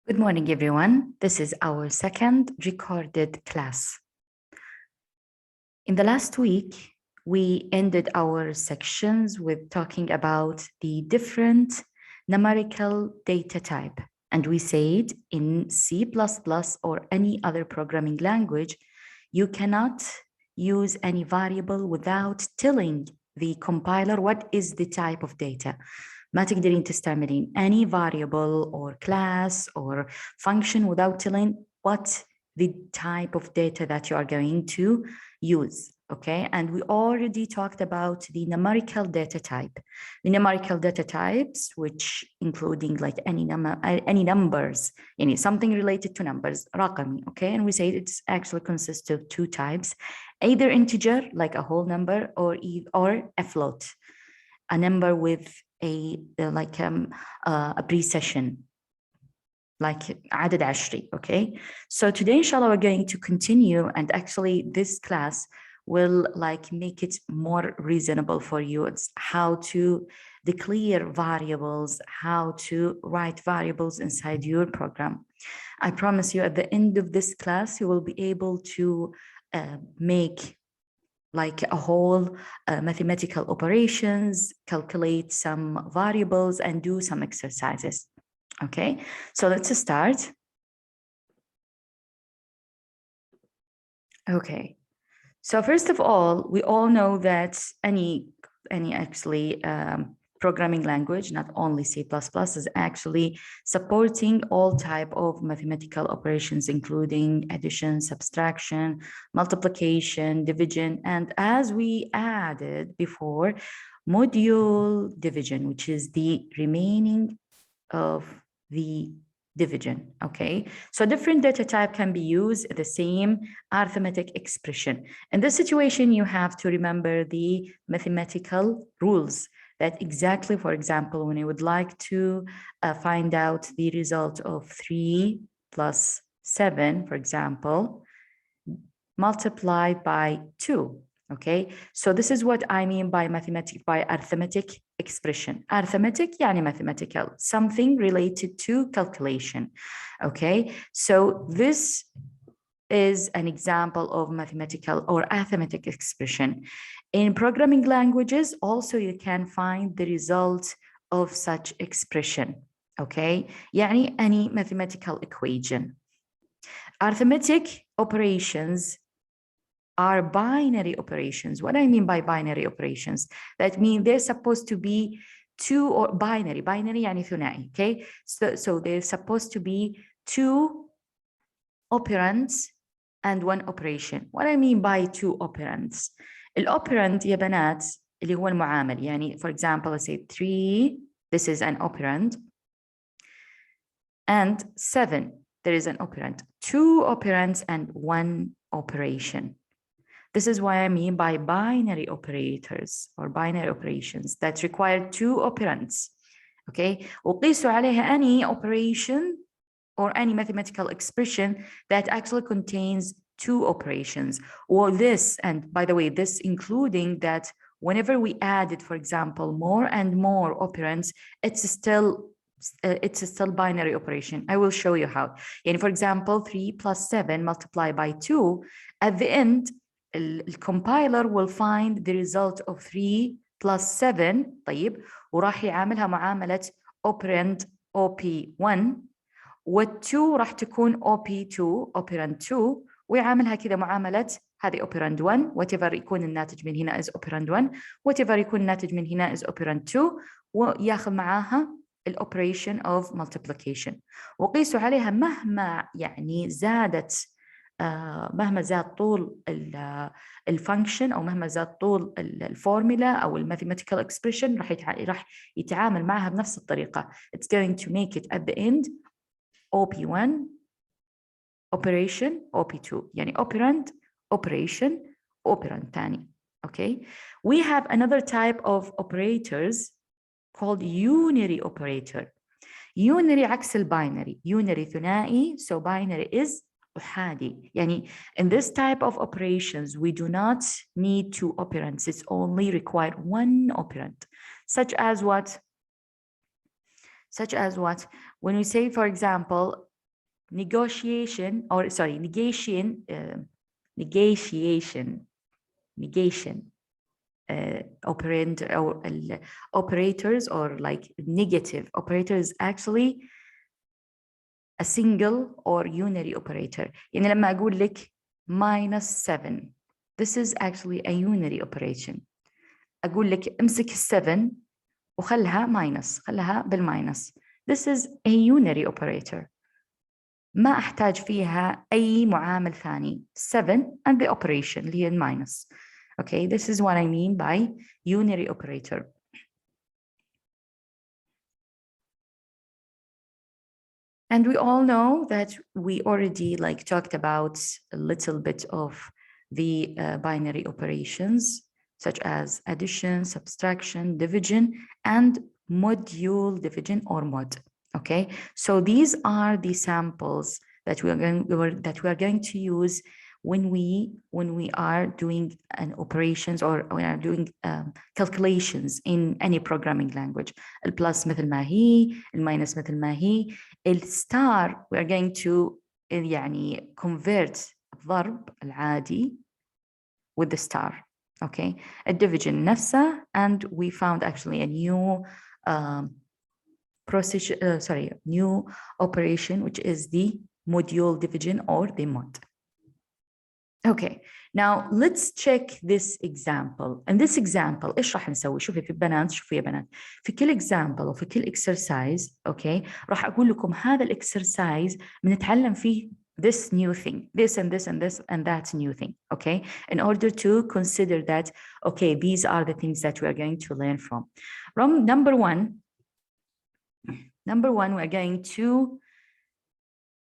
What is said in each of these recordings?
Good morning, everyone. This is our second recorded class. In the last week, we ended our sections with talking about the different numerical data type. And we said in C++ or any other programming language, you cannot use any variable without telling the compiler what is the type of data. ما تقدرين تستعملين any variable or class or function without telling what the type of data that you are going to use, okay? And we already talked about the numerical data type. The numerical data types, which including like any numbers, something related to numbers, رقمي, okay? And we say it's actually consists of two types, either integer, like a whole number, or a float, a number with a precession, like عدد عشري, okay? So today, inshallah, we're going to continue, and actually this class will like make it more reasonable for you. It's how to declare variables, how to write variables inside your program. I promise you at the end of this class, you will be able to make like a whole mathematical operations, calculate some variables, and do some exercises. Okay, so let's start. Okay, so first of all, we all know that any actually programming language, not only C++, is actually supporting all type of mathematical operations, including addition, subtraction, multiplication, division, and as we added before, module division, which is the remaining of the division, okay? So different data type can be used the same arithmetic expression. In this situation, you have to remember the mathematical rules that exactly, for example, when you would like to find out the result of 3 plus 7, for example, multiplied by 2. Okay, so this is what I mean by arithmetic expression. Arithmetic يعني mathematical, something related to calculation. Okay, so this is an example of mathematical or arithmetic expression. In programming languages, also you can find the result of such expression. Okay, يعني any mathematical equation. Arithmetic operations are binary operations. What I mean by binary operations, that means they're supposed to be two or binary يعني ثنائي, okay? So they're supposed to be two operands and one operation. What I mean by two operands, الoperand يا بنات اللي هو المعامل, يعني for example, let's say 3, this is an operand, and 7, there is an operand, two operands and one operation. This is what I mean by binary operators or binary operations that require two operands. Okay, وقيسوا عليها any operation or any mathematical expression that actually contains two operations, or this, and by the way, this including that whenever we added, for example, more and more operands, it's still binary operation. I will show you how. And for example, 3 plus 7 multiplied by 2, at the end, the compiler will find the result of 3 plus 7, طيب, وراح يعاملها معاملة operand OP1, وال2 راح تكون OP2 operand 2, ويعاملها كذا معاملة هذه operand 1, whatever يكون الناتج من هنا is operand 1, whatever يكون الناتج من هنا is operand 2, وياخذ معاها الاوبريشن of multiplication. وقيسوا عليها مهما يعني زادت مهما زاد طول الفانكشن او مهما زاد طول الفورمولا او الماثيماتيكال اكسبريشن راح يتعامل معها بنفس الطريقه. It's going to make it at the end OP1 operation OP2, يعني operand operation operand ثاني. Okay, we have another type of operators called unary operator. Unary عكس الباينري. Unary ثنائي, so binary is أحادي. يعني in this type of operations we do not need two operands, it's only required one operand, such as what when we say, for example, negation operand or operators or like negative operator is actually a single or unary operator. يعني لما أقول لك -7 this is actually a unary operation. أقول لك امسك 7 وخلها minus، خلها بالماينس. This is a unary operator. ما أحتاج فيها أي معامل ثاني. 7 and the operation اللي هي minus. Okay, this is what I mean by unary operator. And we all know that we already like talked about a little bit of the binary operations, such as addition, subtraction, division, and module division or mod. Okay, so these are the samples that we are going to use when we are doing an operations or we are doing calculations in any programming language. البلس مثل ما هي، الماينس مثل ما هي، الستار we are going to يعني convert الضرب العادي with the star. Okay, a division نفسه, and we found actually a new new operation, which is the module division or the mod. Okay, now let's check this example. And this example إيش راح نسوي؟ شوفي في البنات، شوفي يا بنات، في كل example وفي كل exercise okay راح أقول لكم هذا exercise بنتعلم فيه this new thing, this and this and this and that new thing, okay, in order to consider that okay these are the things that we are going to learn from. Number one we're going to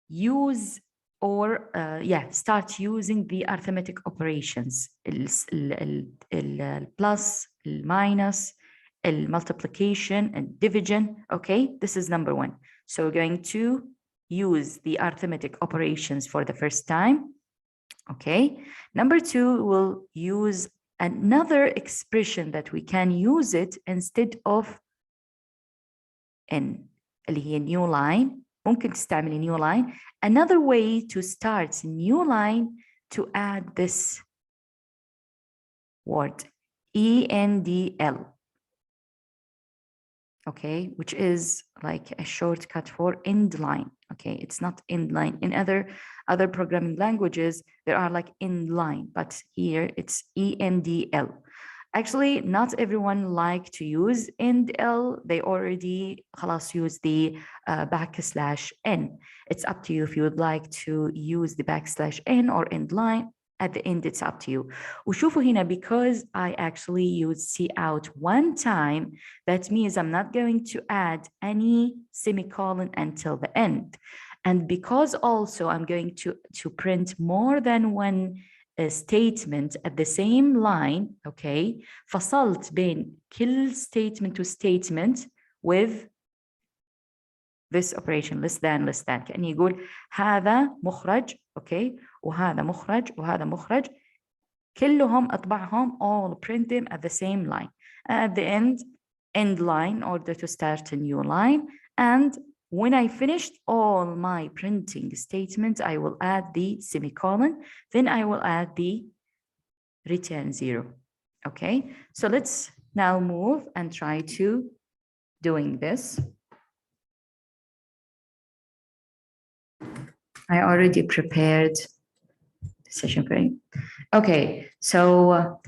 use or start using the arithmetic operations, plus, minus, multiplication and division. Okay, this is number one. So we're going to use the arithmetic operations for the first time. Okay, number two, we'll use another expression that we can use it instead of n اللي هي new line. ممكن تستعملي new line. Another way to start a new line to add this word ENDL, okay, which is like a shortcut for end line. Okay, it's not end line. In other programming languages, there are like end line, but here it's ENDL. Actually, not everyone like to use ENDL. They already خلاص use the \n. It's up to you if you would like to use the \n or end line. At the end, it's up to you. وشوفوا هنا, because I actually use cout one time, that means I'm not going to add any semicolon until the end. And because also I'm going to print more than one statement at the same line, okay, فصلت بين كل statement to statement with this operation, less than. كأني يقول هذا مخرج, okay, وهذا مخرج وهذا مخرج, كلهم أطبعهم, all print them at the same line. At the end line, in order to start a new line. And when I finished all my printing statements, I will add the semicolon, then I will add the return 0. Okay, so let's now move and try to doing this. I already prepared the session for you. Okay, so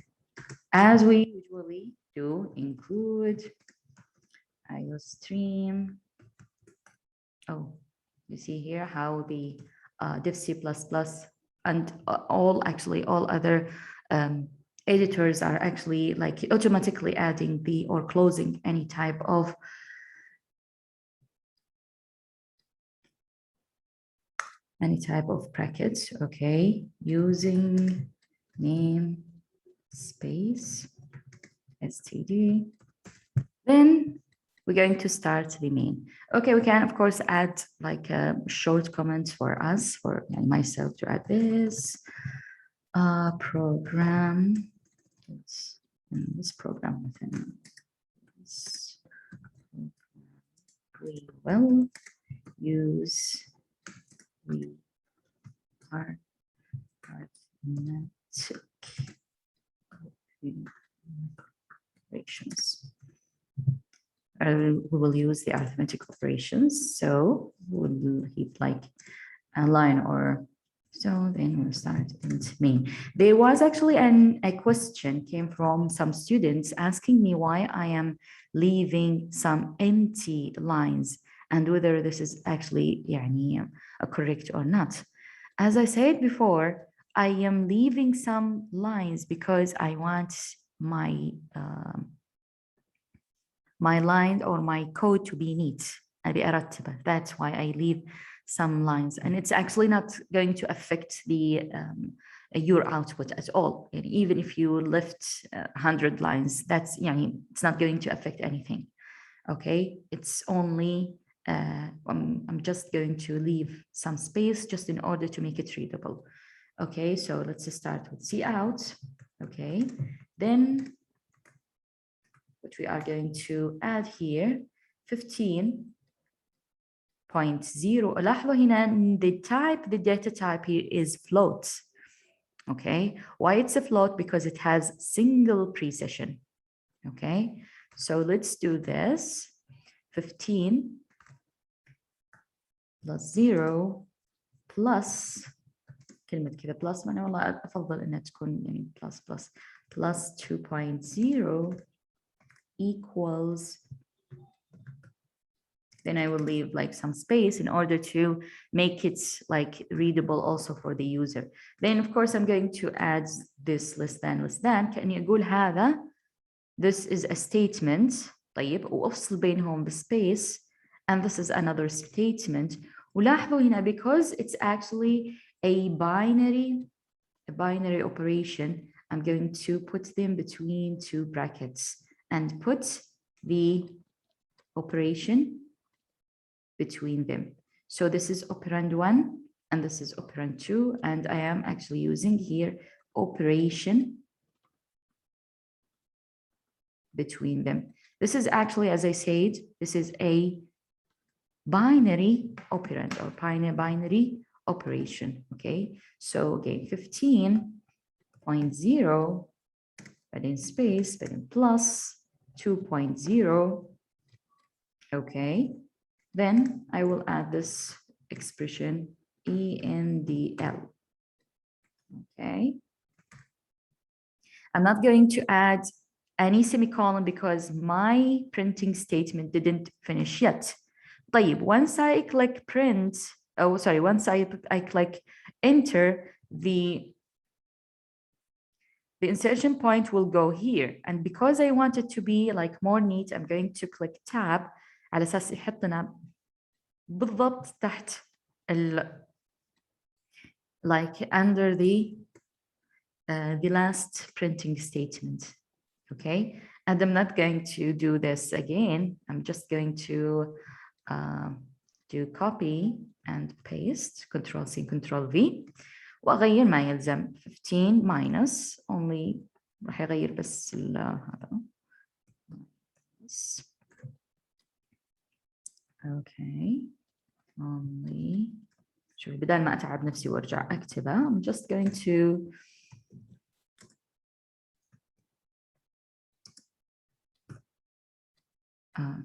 as we usually do, include IOStream. Oh, you see here how the div C++ and all other editors are actually like automatically adding the or closing any type of brackets. Okay, using namespace std. Then we're going to start the main. Okay, we can of course add like short comments for us, for myself to add this program. This program we will use we are arithmetic operations. We will use the arithmetic operations. So we'll hit like a line or so, then we'll start int main. There was actually a question came from some students asking me why I am leaving some empty lines and whether this is actually correct or not. As I said before, I am leaving some lines because I want my my line or my code to be neat. That's why I leave some lines, and it's actually not going to affect the your output at all. And even if you left 100 lines, that's it's not going to affect anything. Okay, it's only I'm just going to leave some space just in order to make it readable. Okay, so let's start with cout. Okay, then what we are going to add here 15.0. لاحظوا هنا the data type here is float. Okay, why it's a float? Because it has single precession. Okay, so let's do this. 15 plus 0 plus كلمة كذا plus أنا والله أفضل إنها تكون plus 2.0 equals, then I will leave like some space in order to make it like readable also for the user. Then of course I'm going to add this less than كأني أقول هذا this is a statement. طيب وأفصل بينهم بspace, and this is another statement. ولاحظوا هنا because it's actually a binary operation, I'm going to put them between two brackets and put the operation between them. So this is operand 1 and this is operand 2, and I am actually using here operation between them. This is actually, as I said, this is a binary operand or binary operation. Okay, so again 15.0 but in space, but in plus 2.0. Okay, then I will add this expression ENDL. Okay, I'm not going to add any semicolon because my printing statement didn't finish yet. طيب, once I click print, once I click enter, the insertion point will go here, and because I want it to be like more neat, I'm going to click tab على أساس يحطنا بالضبط تحت like under the last printing statement. Okay, and I'm not going to do this again. I'm just going to do copy and paste, Control C, Control V, وأغير ما يلزم 15 minus only راح يغير بس هذا. Okay, only شوفي بدل ما أتعب نفسي وأرجع أكتبها, I'm just going to I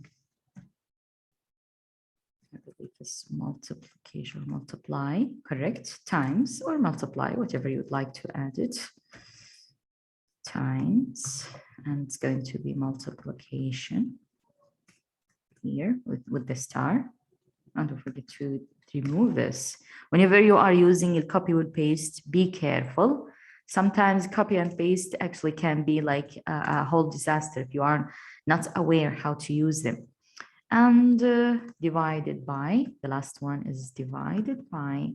believe this multiplication or multiply, correct, times or multiply, whatever you would like to add it, times, and it's going to be multiplication here with the star. And don't forget to remove this. Whenever you are using a copy and paste, be careful. Sometimes copy and paste actually can be like a whole disaster if you are not aware how to use them. And divided by, the last one is divided by,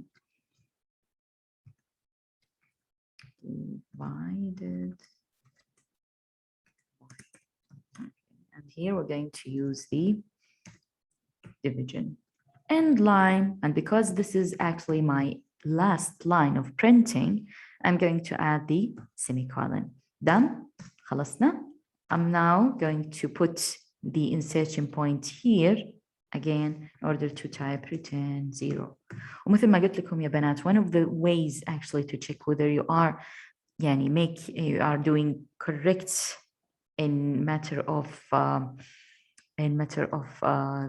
and here we're going to use the division end line, and because this is actually my last line of printing, I'm going to add the semicolon. Done. خلصنا. I'm now going to put the insertion point here again in order to type return 0. ومثل ما قلت لكم يا بنات, one of the ways actually to check whether you are يعني you are doing correct in matter of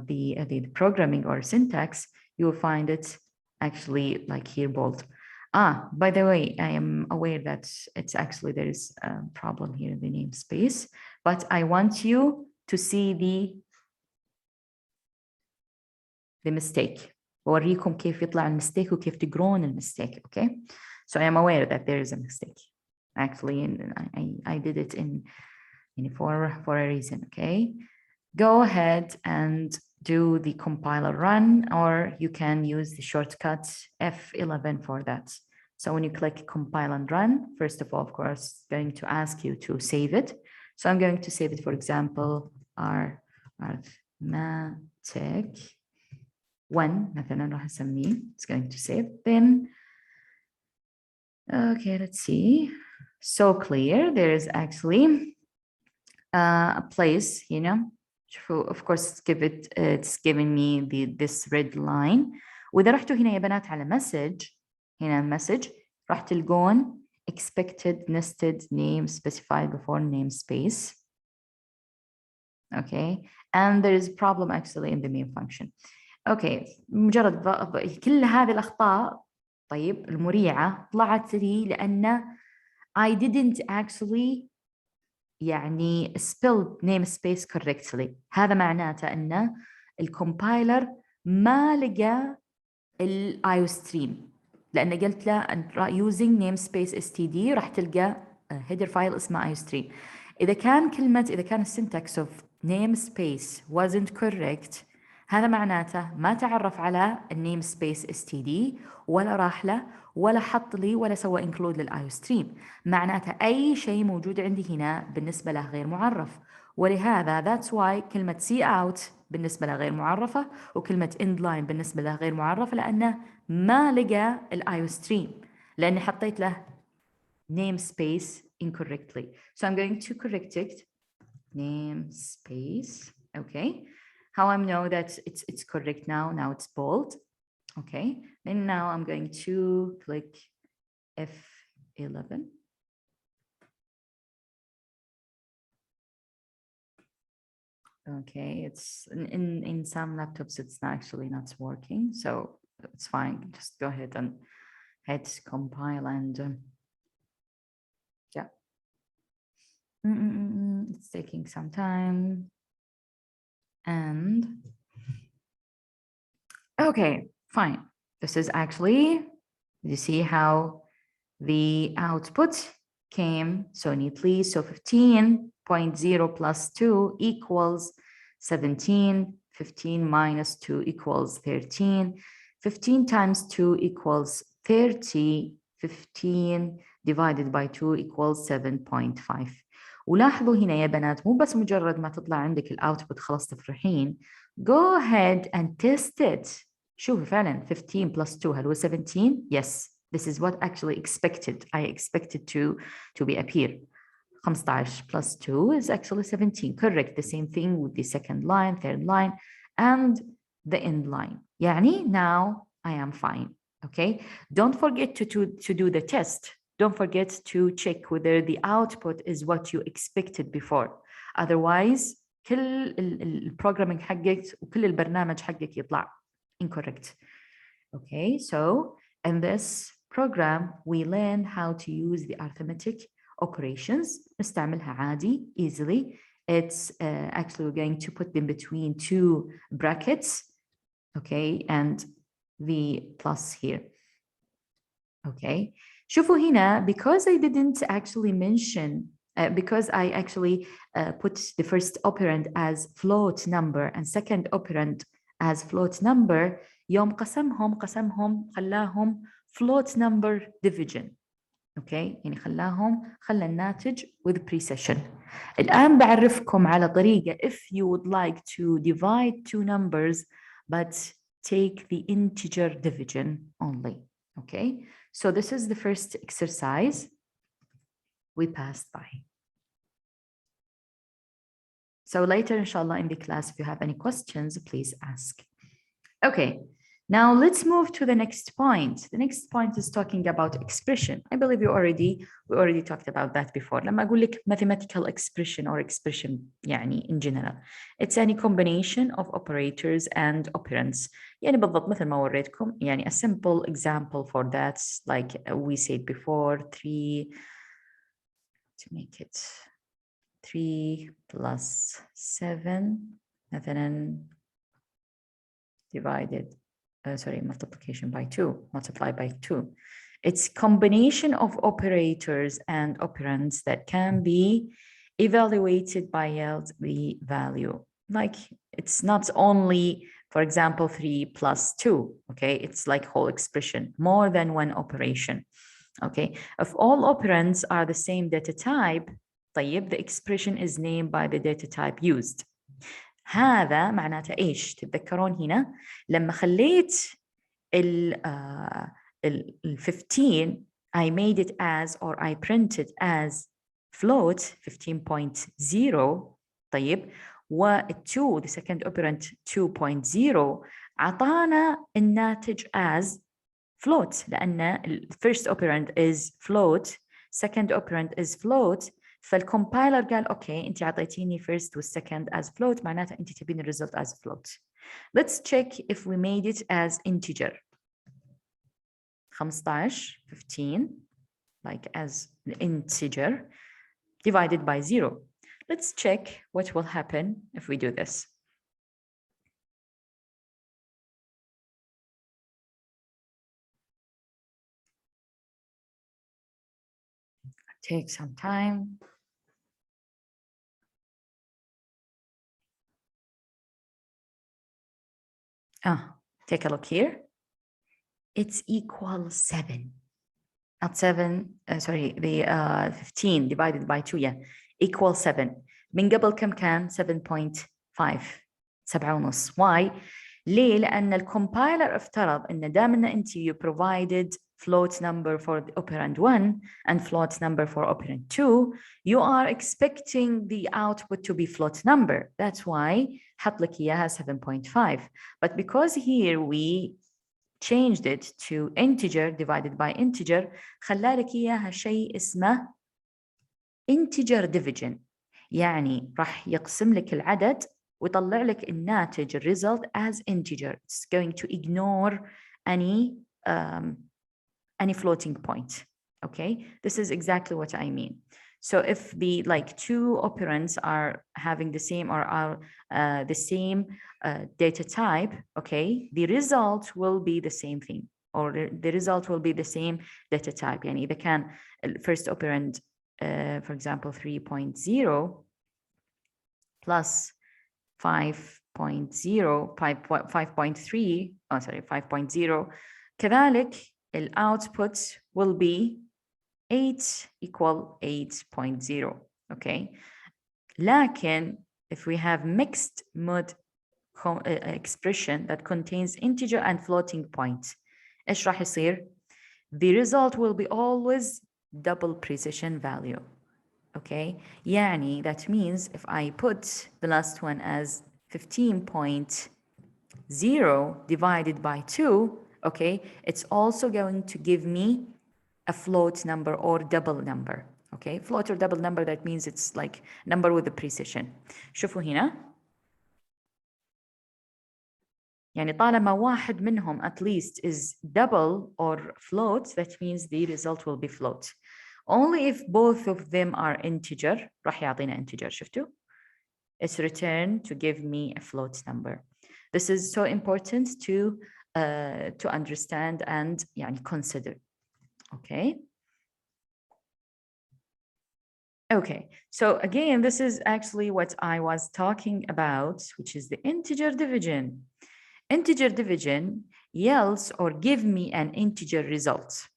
the programming or syntax, you will find it actually like here bold. By the way, I am aware that it's actually there is a problem here in the namespace, but I want you to see the mistake. بوريكم كيف يطلع المستيك وكيف تقرون المستيك. Okay, so I am aware that there is a mistake actually, and I did it for a reason. Okay, go ahead and do the compiler run, or you can use the shortcut F11 for that. So when you click compile and run, first of all, of course, it's going to ask you to save it. So I'm going to save it, for example, arithmetic 1 مثلا راح اسميه. It's going to save. Then okay, let's see. So clear. There is actually a place, of course it's giving me this red line. وإذا رحتوا هنا يا بنات على message, هنا message راح تلقون expected nested name specified before namespace. Okay, and there is a problem actually in the main function. Okay, مجرد كل هذه الأخطاء طيب المريعة طلعت لي لأن I didn't actually يعني spell namespace correctly. هذا معناته أن الكومبايلر ما لقى iostream، لأن قلت له using namespace std راح تلقى header file اسمه iostream. إذا كان السنتكس of namespace wasn't correct، هذا معناته ما تعرف على namespace std ولا راح له ولا حط لي ولا سوى include للiostream. معناته أي شيء موجود عندي هنا بالنسبة له غير معرف، ولهذا that's why كلمة cout بالنسبة له غير معرفة وكلمة endline بالنسبة له غير معرفة، لأنه ما لقى iostream لأني حطيت له namespace incorrectly. So I'm going to correct it. Namespace. Okay. How I know that it's correct now? Now it's bold. Okay. Then now I'm going to click F11. Okay, it's in some laptops it's actually not working, so it's fine. Just go ahead and hit compile and yeah. It's taking some time. And okay, fine. This is actually, you see how the output came so neatly. So 15.0 plus 2 equals 17. 15 minus 2 equals 13. 15 times 2 equals 30. 15 divided by 2 equals 7.5. ولاحظوا هنا يا بنات مو بس مجرد ما تطلع عندك الاوتبوت خلاص تفرحين. Go ahead and test it. شوفوا فعلا 15 plus 2 هل هو 17? Yes, this is what actually expected. I expected to be appear. 15 plus 2 is actually 17. Correct. The same thing with the second line, third line, and the end line. يعني now I am fine. Okay. Don't forget to do the test. Don't forget to check whether the output is what you expected before. Otherwise, كل البروجرامينج حقك وكل البرنامج حقك يطلع incorrect. Okay, so in this program, we learn how to use the arithmetic operations. نستعملها عادي, easily. It's actually we're going to put them between two brackets. Okay, and the plus here. Okay. شوفوا هنا, because I didn't actually mention, because I actually put the first operand as float number and second operand as float number, يوم قسمهم خلاهم float number division. Okay, يعني خلى الناتج with precession. الآن بعرفكم على طريقة if you would like to divide two numbers but take the integer division only. Okay, so this is the first exercise we passed by. So later, inshallah, in the class, if you have any questions, please ask. Okay, now let's move to the next point. The next point is talking about expression. I believe we already talked about that before. لما أقول لك mathematical expression or expression يعني in general, it's any combination of operators and operands. يعني بالضبط مثل ما وريتكم يعني a simple example for that, like we said before, 3 to make it 3 plus 7 مثلا divided, multiplication by 2, multiplied by 2. It's combination of operators and operands that can be evaluated by the value. Like it's not only, for example, 3 plus 2, okay? It's like whole expression, more than one operation, okay? If all operands are the same data type, طيب, the expression is named by the data type used. هذا معناته ايش؟ تتذكرون هنا لما خليت ال 15 I made it as, or I printed as float 15.0. طيب, وال2 the second operand 2.0 عطانا الناتج as float لأن first operand is float, second operand is float. فالكومبايلر قال اوكي انت عطيتيني first والsecond as float معناته انت تبين الريزلت as float. Let's check if we made it as integer. 15 like as an integer divided by 0. Let's check what will happen if we do this. Take some time. Take a look here. It's equal 7. Not 7, sorry, the 15 divided by 2, yeah, equal 7. من قبل كم كان؟ 7.5. 7.5. Why? ليه؟ لأن الكومبايلر افترض إن دام أنت you provided float number for the operand 1 and float number for operand 2, you are expecting the output to be float number. That's why حط لك إياها 7.5. But because here we changed it to integer divided by integer, خلالك إياها شيء اسمه integer division. يعني راح يقسم لك العدد ويطلع لك الناتج result as integer. It's going to ignore any floating point. Okay, this is exactly what I mean. So if the two operands are having the same or are the same data type, okay, the result will be the same thing, or the result will be the same data type. يعني إذا كان first operand, for example, 3.0 plus 5.0, 5.3, oh sorry, 5.0, كذلك output will be 8 equal 8.0, okay? لكن if we have mixed mode expression that contains integer and floating point, إيش راح يصير؟ The result will be always double precision value, okay? يعني that means if I put the last one as 15.0 divided by 2, okay, it's also going to give me a float number or double number, okay? Float or double number, that means it's like number with a precision. شوفوا هنا يعني طالما واحد منهم at least is double or float, that means the result will be float. Only if both of them are integer راح يعطينا integer. شفتوا? It's returned to give me a float number. This is so important to understand and يعني consider. Okay. Okay, so again, this is actually what I was talking about, which is the integer division. Integer division yields or give me an integer result.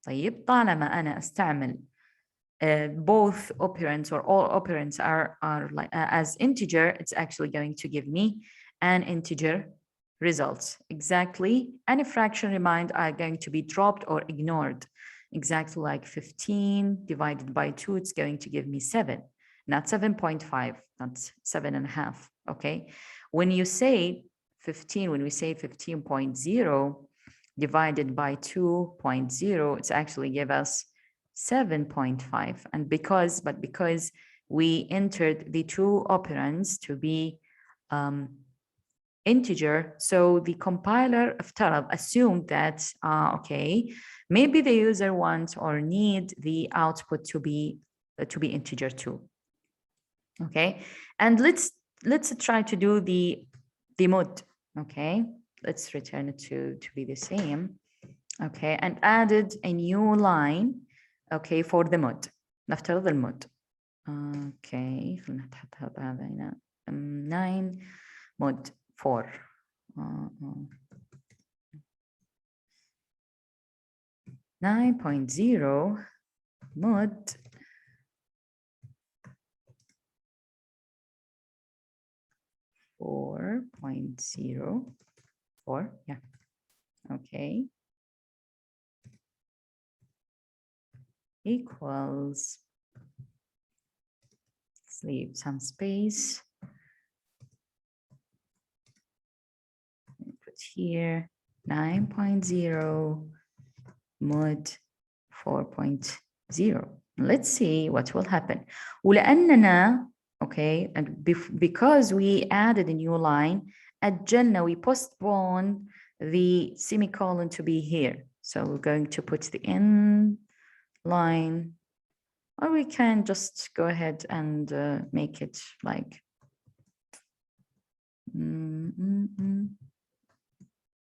طيب طالما أنا أستعمل both operands or all operands are like as integer, it's actually going to give me an integer result. Exactly, any fraction remind are going to be dropped or ignored. Exactly like 15 divided by 2, it's going to give me 7. not 7.5, not 7.5, okay? When you say 15, when we say 15.0 divided by 2.0, it's actually give us 7.5. And because we entered the two operands to be integer, so the compiler assumed that, okay, maybe the user wants or need the output to be integer too. Okay, and let's try to do the mod. Okay, let's return it to be the same. Okay, and added a new line. Okay, for the mod. نفترض المود. Okay, خلينا نحط هذا هنا 9 mod 4. 9.0 mod 4.04, yeah, okay, equals, let's leave some space, put here 9.0 mod 4.0. Let's see what will happen. ولأننا, okay, and because we added a new line, أجلنا, we postponed the semicolon to be here. So we're going to put the end line, or we can just go ahead and make it like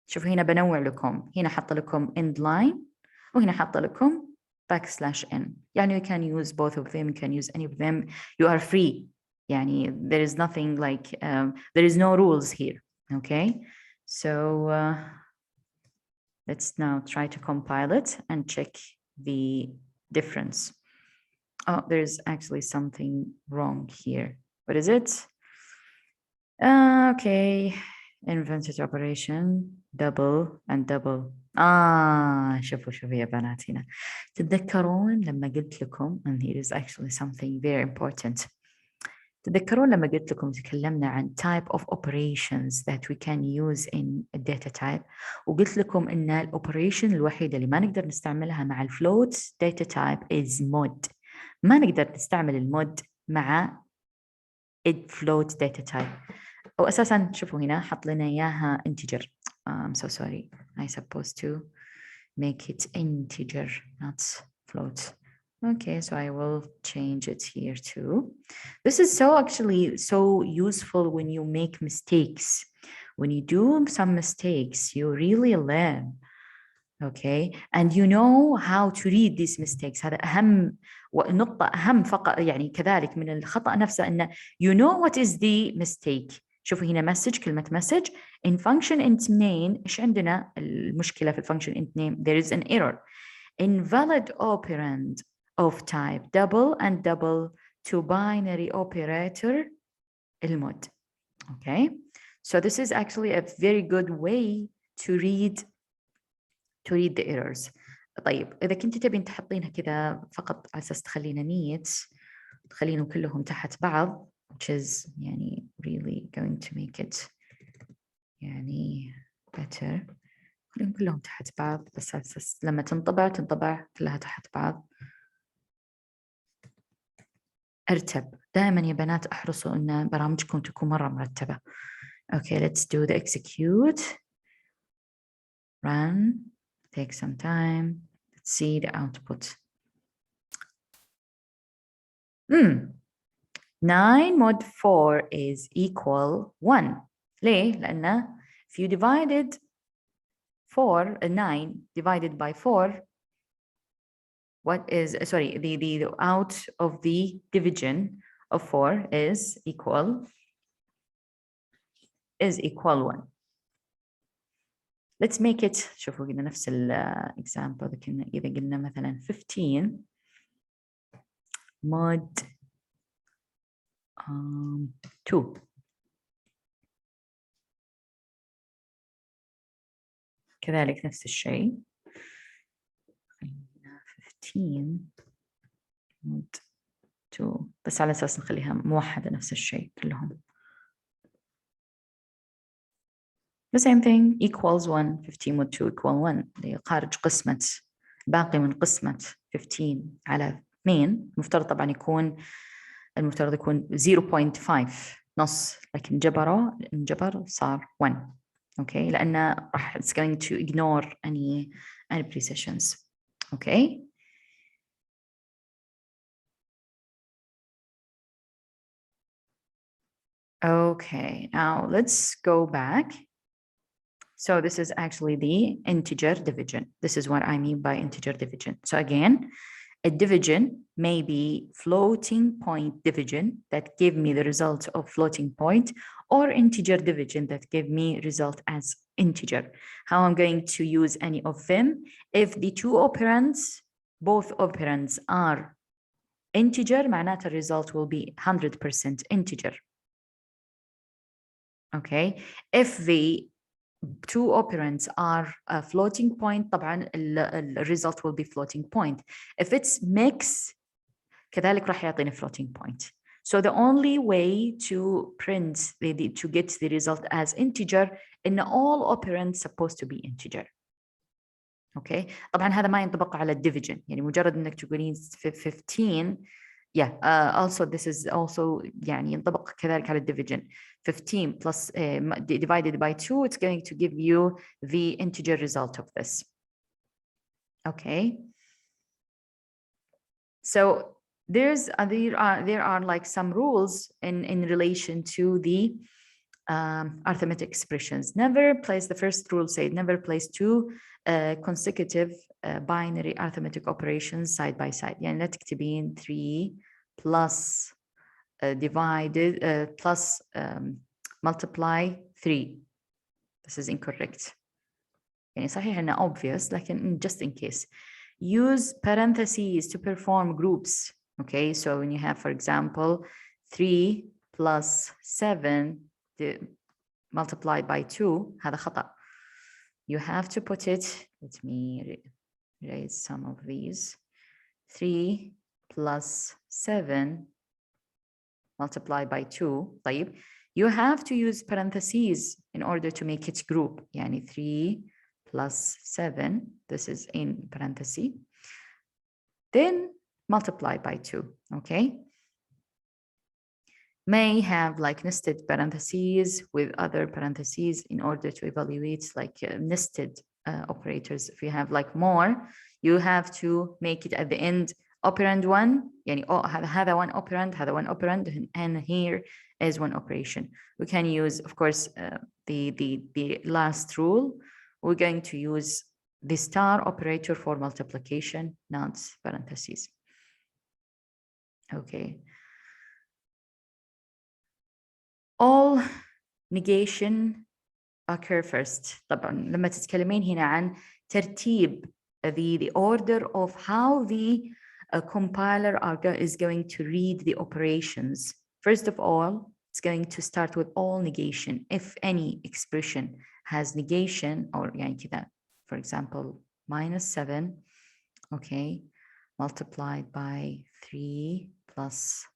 شوفوا هنا بنوع لكم، هنا حط لكم end line وهنا حط لكم \n. يعني you can use both of them, you can use any of them, you are free. يعني there is nothing like, there is no rules here. Okay, so let's now try to compile it and check the difference. Oh, there's actually something wrong here. What is it? Okay, invented operation, double and double. شوفوا يا بنات هنا. تتذكرون لما قلت لكم, and here is actually something very important. تتذكرون لما قلت لكم تكلمنا عن type of operations that we can use in a data type, وقلت لكم إن الأوبريشن الوحيدة اللي ما نقدر نستعملها مع الفلوت data type is mod. ما نقدر نستعمل المود مع float data type. أو أساساً شوفوا هنا حط لنا إياها integer. I'm so sorry. I supposed to make it integer, not float. Okay, so I will change it here too. This is actually so useful when you make mistakes. When you do some mistakes, you really learn. Okay, and you know how to read these mistakes. هذا أهم نقطة أهم فقط يعني كذلك من الخطأ نفسه أن you know what is the mistake. شوفوا هنا message, كلمة message in function int name. إيش عندنا المشكلة في function int name? There is an error. Invalid operand of type double and double to binary operator المود. Okay, so this is actually a very good way to read the errors. طيب إذا كنت تبين تحطينها كذا فقط على أساس تخلينا نيت, تخلينهم كلهم تحت بعض, which is يعني really going to make it يعني better. خليهم كلهم تحت بعض بس على أساس لما تنطبع كلها تحت بعض. ارتب دائما يا بنات, احرصوا ان برامجكم تكون مرة مرتبة. Okay, let's do the execute. Run. Take some time. Let's see the output. 9 mod 4 is equal 1. ليه؟ لأن if you divided 9 divided by 4, what is, sorry, the out of the division of 4 is equal 1. Let's make it, شوفوا قلنا نفس example. إذا قلنا مثلا 15 mod 2. كذلك نفس الشيء. 15 mod 2 بس على أساس نخليها موحدة نفس الشيء كلهم. The same thing equals 1 15 و 2 equal 1 اللي خارج قسمة باقي من قسمة 15 على 2 المفترض طبعا يكون 0.5 نص لكن انجبر صار 1 okay لأن راح it's going to ignore any precessions okay. Okay, now let's go back. So this is actually the integer division. This is what I mean by integer division. So again, a division may be floating point division that give me the result of floating point, or integer division that give me result as integer. How I'm going to use any of them? If the two operands, both operands are integer, معناتها result will be 100% integer. Okay, if the two operands are a floating point طبعا the result will be floating point. If it's mix كذلك راح يعطيني floating point. So the only way to print to get the result as integer in all operands supposed to be integer. Okay, طبعا هذا ما ينطبق على الديفيجن يعني مجرد انك تقولين 15 yeah also this is also يعني ينطبق كذلك على الديفيجن 15 plus divided by 2 it's going to give you the integer result of this. Okay, so there are like some rules in relation to the arithmetic expressions. Never place, the first rule said never place two consecutive binary arithmetic operations side by side. يعني لا تكتبين 3 plus divided plus multiply 3. This is incorrect. يعني صحيح إنه obvious لكن just in case. Use parentheses to perform groups. Okay, so when you have, for example, 3 plus 7 multiplied by 2 هذا خطأ. You have to put it, let me erase some of these. 3 plus 7 multiplied by 2 طيب. You have to use parentheses in order to make it group. يعني 3 plus 7, this is in parenthesis, then multiplied by 2, okay? May have like nested parentheses with other parentheses in order to evaluate like nested operators. If you have like more, you have to make it at the end operand 1, يعني هذا one operand, هذا one operand, and here is one operation. We can use, of course, the last rule. We're going to use the star operator for multiplication, not parentheses. Okay. All negation occur first. طبعا لما تتكلمين هنا عن ترتيب the order of how the compiler is going to read the operations. First of all, it's going to start with all negation. If any expression has negation, or يعني كذا, for example, -7, okay, multiplied by 3 plus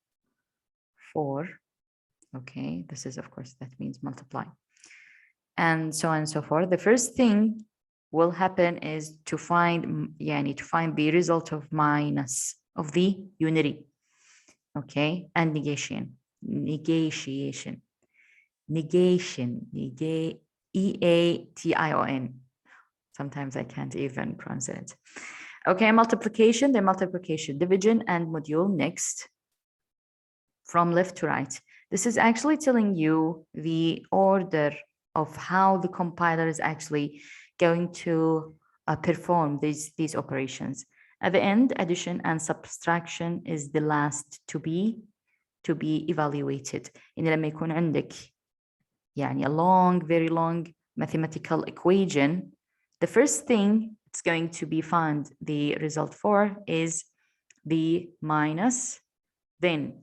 4. Okay, this is, of course, that means multiply. And so on and so forth. The first thing will happen is to find the result of minus of the unary. Okay, and negation. E-A-T-I-O-N. Sometimes I can't even pronounce it. Okay, multiplication, then multiplication, division, and module next from left to right. This is actually telling you the order of how the compiler is actually going to perform these operations. At the end, addition and subtraction is the last to be evaluated. إن لما يكون عندك يعني a long, very long mathematical equation, the first thing it's going to be found the result for is the minus, then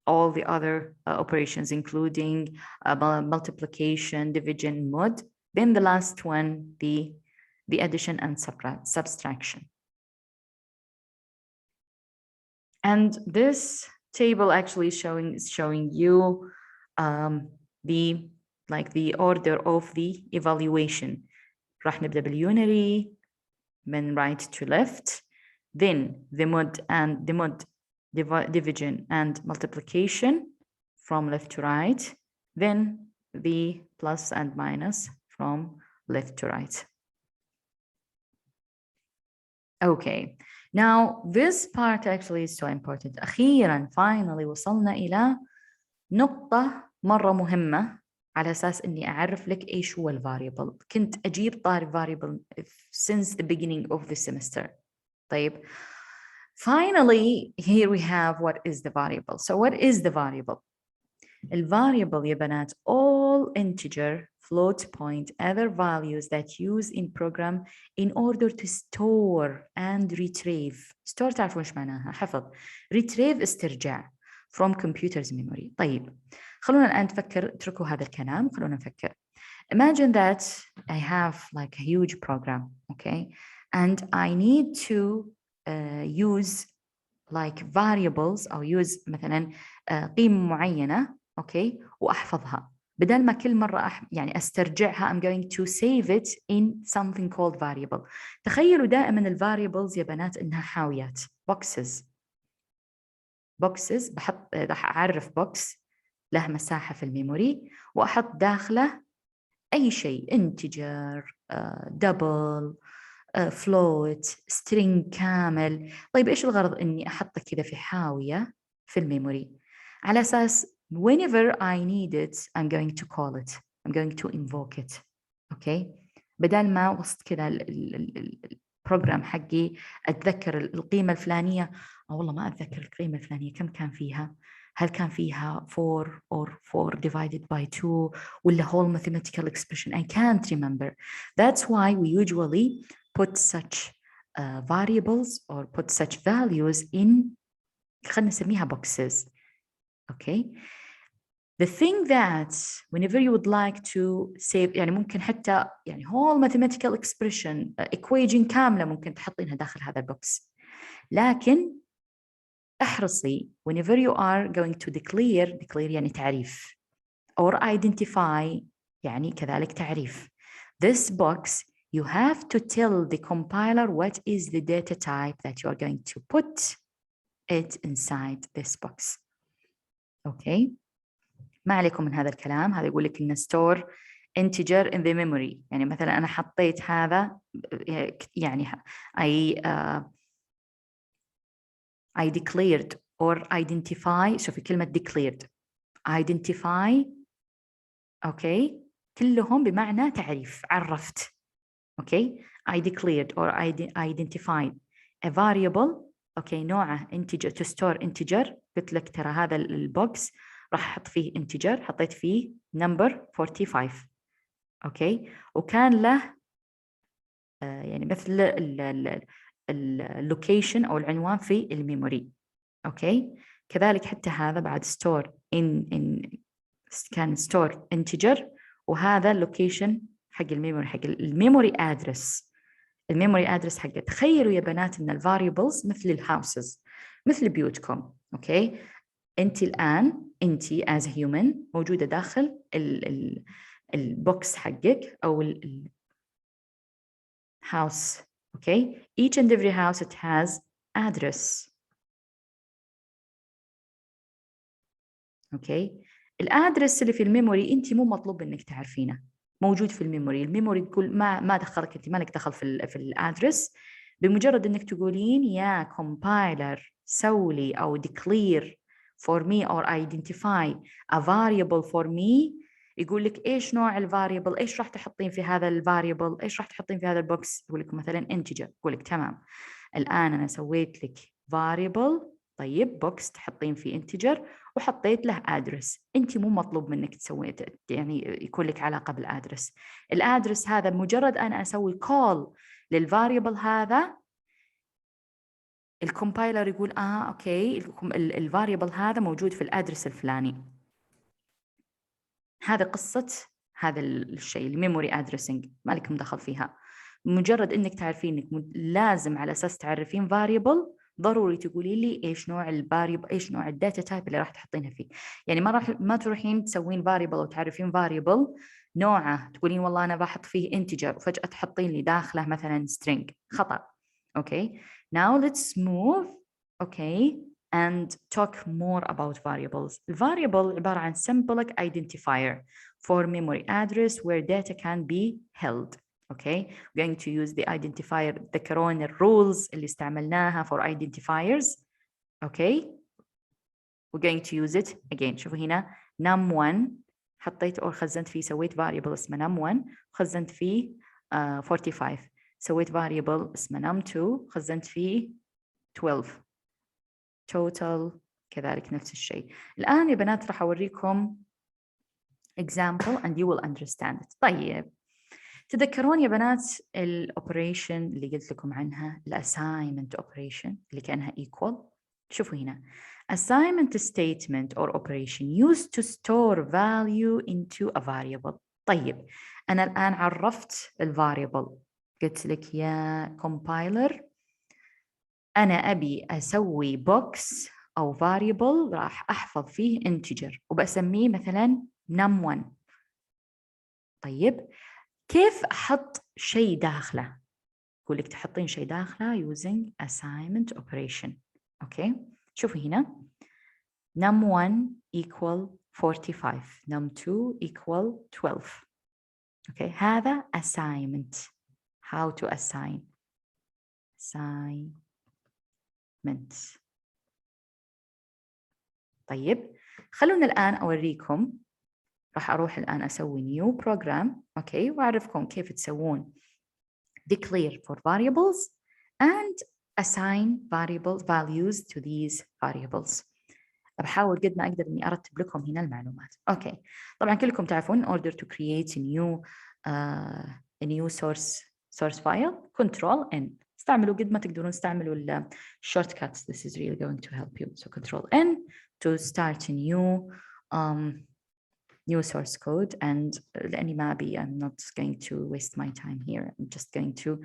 all the other operations, including multiplication, division, mod. Then the last one, the addition and subtraction. And this table actually is showing you the order of the evaluation. راح نبدأ بالunary من right to left, then the mod division and multiplication from left to right, then the plus and minus from left to right. Okay, now this part actually is so important. أخيراً finally وصلنا إلى نقطة مرة مهمة على أساس إني أعرف لك إيش هو الفاريبل. كنت أجيب طاري variable since the beginning of the semester. طيب, finally here we have what is the variable. So what is the variable? الفاريبل يا بنات all integer, float point, other values that use in program in order to store and retrieve. store تعرفون ايش معناها؟ حفظ. retrieve استرجاع from computer's memory. طيب, خلونا الآن نفكر, اتركوا هذا الكلام, خلونا نفكر. Imagine that I have like a huge program, okay? And I need to use like variables أو use مثلا قيمة معينة, okay? وأحفظها. بدل ما كل مرة يعني أسترجعها, I'm going to save it in something called variable. تخيلوا دائما الفاريبلز يا بنات إنها حاويات, boxes. بحط, راح أعرف box له مساحة في الميموري وأحط داخله أي شيء, integer, double, float, string كامل. طيب إيش الغرض إني أحطه كذا في حاوية في الميموري؟ على أساس whenever I need it, I'm going to call it, I'm going to invoke it, okay? بدل ما وسط كذا البروجرام حقي أتذكر القيمة الفلانية, والله ما أتذكر القيمة الفلانية كم كان فيها. هل كان فيها 4 or 4 divided by 2 ولا whole mathematical expression? I can't remember. That's why we usually put such variables or put such values in, خلنا نسميها boxes. Okay. The thing that whenever you would like to save, يعني ممكن حتى يعني whole mathematical expression, equation كاملة ممكن تحطينها داخل هذا البوكس. لكن احرصي whenever you are going to declare يعني تعريف, or identify يعني كذلك تعريف. This box, you have to tell the compiler what is the data type that you are going to put it inside this box. Okay. ما عليكم من هذا الكلام. هذا يقول لك إن store integer in the memory. يعني مثلا أنا حطيت هذا, يعني I declared or identify. شوفي كلمة declared, identify, okay, كلهم بمعنى تعريف, عرفت, okay. I declared or identified a variable, okay, نوعه integer, to store integer. قلت لك ترى هذا البوكس راح أحط فيه integer, حطيت فيه number 45, okay. وكان له يعني مثل اللوكيشن أو العنوان في الميموري, أوكي. كذلك حتى هذا بعد store in كان store integer, وهذا اللوكيشن حق الميموري, حق الميموري address, الميموري address حقه. تخيلوا يا بنات إن الفاريبلز مثل الهاوسز, مثل بيوتكم, أوكي. أنت الآن أنت as a human موجودة داخل البوكس حقك أو house, okay. Each and every house, it has address, okay. الادرس اللي في الميموري انت مو مطلوب انك تعرفينه, موجود في الميموري. الميموري تقول ما دخلك, انت مالك دخل في الادرس. بمجرد انك تقولين يا compiler سوي او declare for me or identify a variable for me, يقول لك ايش نوع الفاريبل, ايش راح تحطين في هذا الفاريبل, ايش راح تحطين في هذا البوكس. يقول لك مثلا integer, يقول لك تمام, الان انا سويت لك variable, طيب بوكس تحطين فيه integer وحطيت له address. انت مو مطلوب منك تسوي يعني يكون لك علاقه بالادرس. الادرس هذا مجرد انا اسوي call للفاريبل هذا, الكومبايلر يقول اوكي الفاريبل هذا موجود في الادرس الفلاني. هذا قصة هذا الشيء, الميموري ادريسنج, ما لكم دخل فيها. مجرد انك تعرفين انك لازم على اساس تعرفين variable, ضروري تقولي لي ايش نوع الفاريبل، ايش نوع الداتا تايب اللي راح تحطينها فيه. يعني ما تروحين تسوين فاريبل او تعرفين فاريبل نوعه تقولين والله انا بحط فيه انتجر وفجأة تحطين لي داخله مثلا string. خطأ. اوكي. Now let's move. Okay. And talk more about variables. الفاريبل عبارة عن symbolic identifier for memory address where data can be held. Okay, we're going to use the identifier, ذكرون rules اللي استعملناها for identifiers. Okay, we're going to use it again. شوفوا هنا num1 حطيت أو خزنت فيه، سويت variable اسمه num1 وخزنت فيه 45. سويت variable اسمه num2 خزنت فيه 12. total كذلك نفس الشيء. الآن يا بنات راح أوريكم example and you will understand it. طيب تذكرون يا بنات الاوبريشن اللي قلت لكم عنها، الاساينمنت اوبريشن اللي كانها equal. شوفوا هنا assignment statement or operation used to store value into a variable. طيب أنا الآن عرفت الفاريبل، قلت لك يا compiler أنا أبي أسوي box أو variable راح أحفظ فيه integer وبسميه مثلا num1. طيب كيف أحط شيء داخله؟ أقول لك تحطين شيء داخله using assignment operation. أوكي. شوفوا هنا num1 equal 45 num2 equal 12. أوكي. هذا assignment. how to assign assignment. طيب خلونا الآن أوريكم. راح أروح الآن أسوي new program. أوكي. وأعرفكم كيف تسوون declare for variables and assign variable values to these variables. بحاول قد ما أقدر إني أرتب لكم هنا المعلومات. أوكي. طبعا كلكم تعرفون in order to create a new source file control N. استعملوا قد ما تقدرون، استعملوا ال shortcuts. This is really going to help you. So control N to start a new source code. And لأني ما أبي, I'm not going to waste my time here. I'm just going to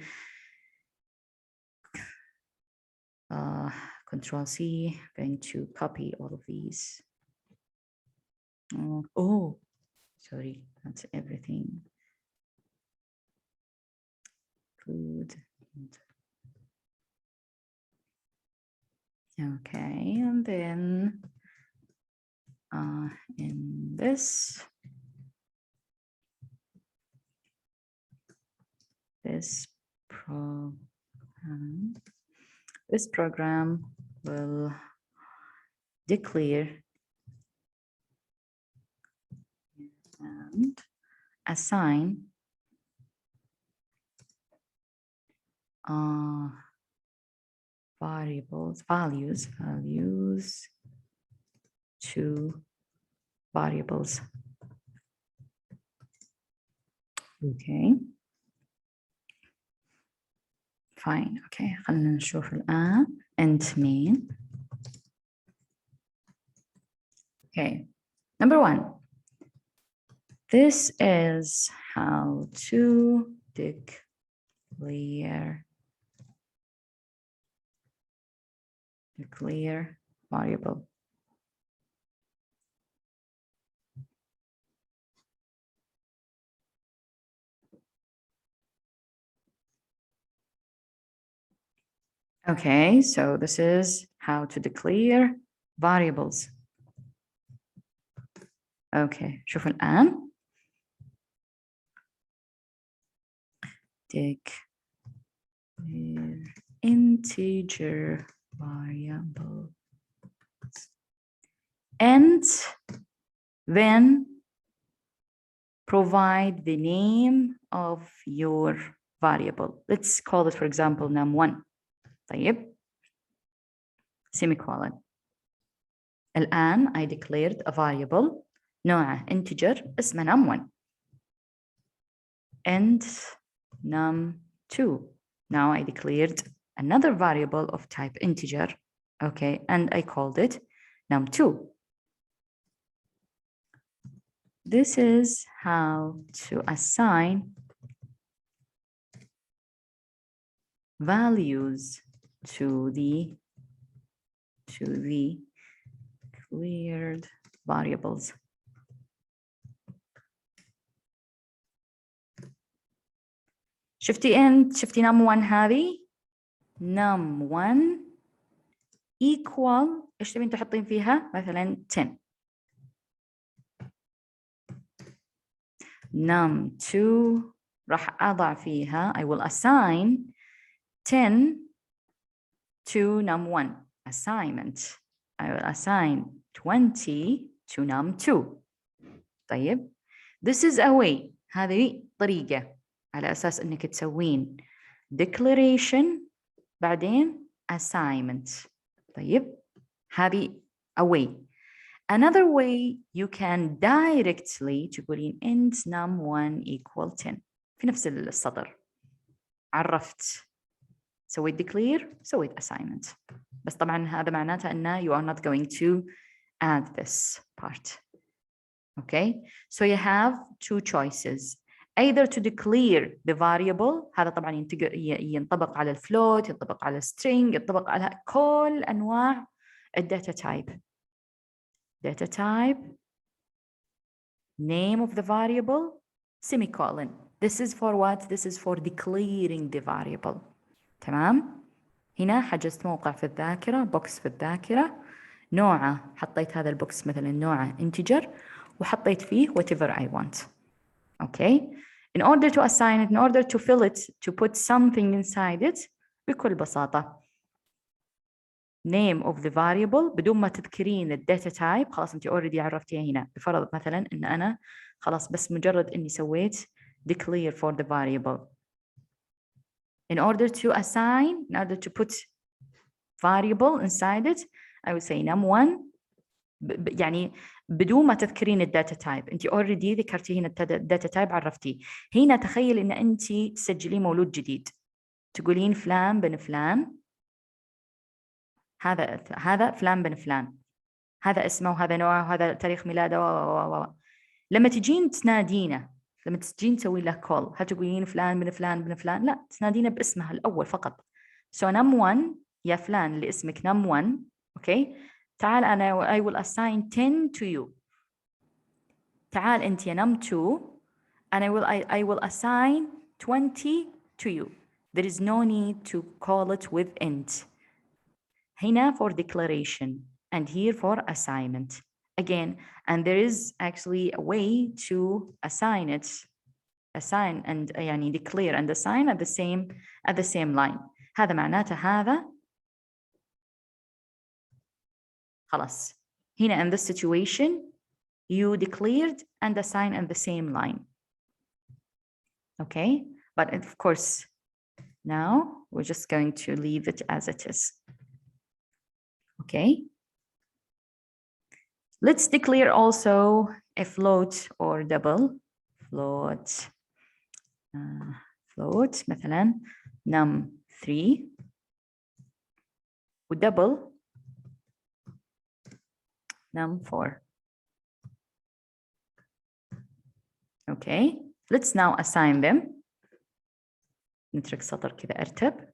control C, going to copy all of these. Oh, sorry, that's everything. Good. Okay, and then in this program will declare and assign values to variables. Okay. Fine. Okay. خلينا نشوف الآن int main. Okay. Number 1. This is how to declare variable. Okay, so this is how to declare variables. Okay, شوفوا الآن. Declare integer variable. And then provide the name of your variable. Let's call it, for example, num1. طيب. Semicolon. الآن I declared a variable نوعه integer اسمه num1 and num2. Now I declared another variable of type integer. Okay, and I called it num2. This is how to assign values to the to the cleared variables. شفتي num1 هذه num1 equal ايش تبين تحطين فيها؟ مثلا 10. num2 راح اضع فيها I will assign 10 to num1 assignment. I will assign 20 to num2. طيب this is a way. هذه طريقة على أساس أنك تسوين declaration بعدين assignment. طيب هذه a way. Another way you can directly تقولين int num1 equal 10 في نفس السطر. عرفت سويت declare سويت assignment. بس طبعا هذا معناته أنه you are not going to add this part. Okay, so you have two choices. Either to declare the variable, هذا طبعا ينطبق على الفلوت، ينطبق على string، ينطبق على كل أنواع الداتا type. Data type, name of the variable, semicolon. This is for what? This is for declaring the variable. تمام؟ هنا حجزت موقع في الذاكرة، بوكس في الذاكرة، نوعه حطيت هذا البوكس مثلا نوعه integer وحطيت فيه whatever I want. Okay? In order to assign it, in order to fill it, to put something inside it, بكل بساطة name of the variable بدون ما تذكرين الداتا type. خلاص انت already عرفتيها هنا. بفرض مثلا ان انا خلاص بس مجرد اني سويت declare for the variable. In order to assign, in order to put variable inside it, I would say num1 يعني بدون ما تذكرين الداتا تايب. انت already ذكرتي هنا الداتا تايب عرفتيه. هنا تخيل ان انت تسجلين مولود جديد تقولين فلان بن فلان، هذا فلان بن فلان، هذا اسمه وهذا نوعه وهذا تاريخ ميلاده لما تجين تنادينه، لما تجين تسوي له كول، هل تقولين فلان بن فلان بن فلان؟ لا، تنادينه باسمه الأول فقط. So num1 يا فلان اللي اسمك num1. اوكي، تعال أنا I will assign 10 to you. تعال أنت يا num2 and I will assign 20 to you. There is no need to call it with int. هنا for declaration and here for assignment. Again, and there is actually a way to assign it, assign and يعني declare and assign at the same line. هذا معناته هذا خلاص. هنا in this situation you declared and assigned at the same line. Okay, but of course now we're just going to leave it as it is. Okay, let's declare also a float or double. Float float مثلا num3 ودouble num4. Okay, let's now assign them. نترك سطر كذا أرتب.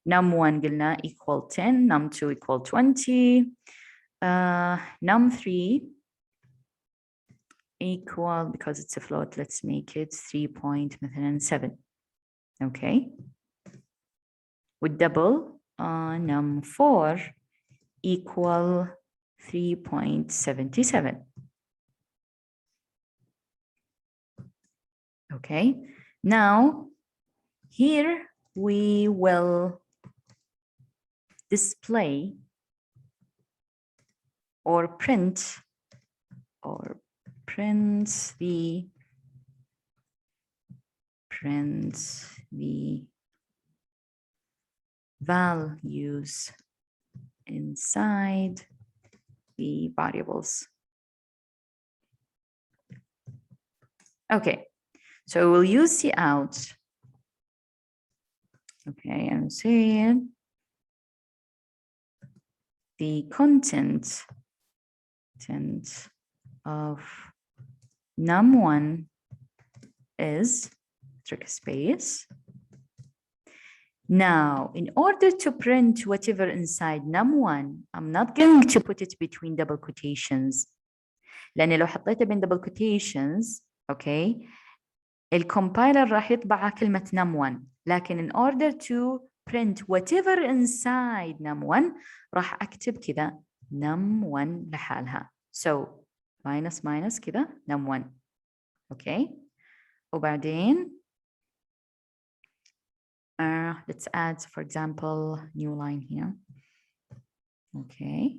num1 قلنا equal 10, num2 equal 20, num3 equal, because it's a float, let's make it 3.7. Okay, with double num4 equal 3.77. Okay, now here we will display or print the values inside the variables. Okay, so we'll use cout. Okay, I'm saying the content of num1 is trick space Now, in order to print whatever inside num1, I'm not going to put it between double quotations. لأن لو حطيته بين double quotations, okay, الكومبايلر راح يطبع كلمة num1. لكن in order to print whatever inside num1 راح أكتب كذا num1 لحالها. So minus minus كذا num1. Okay. وبعدين let's add, for example, new line here. Okay.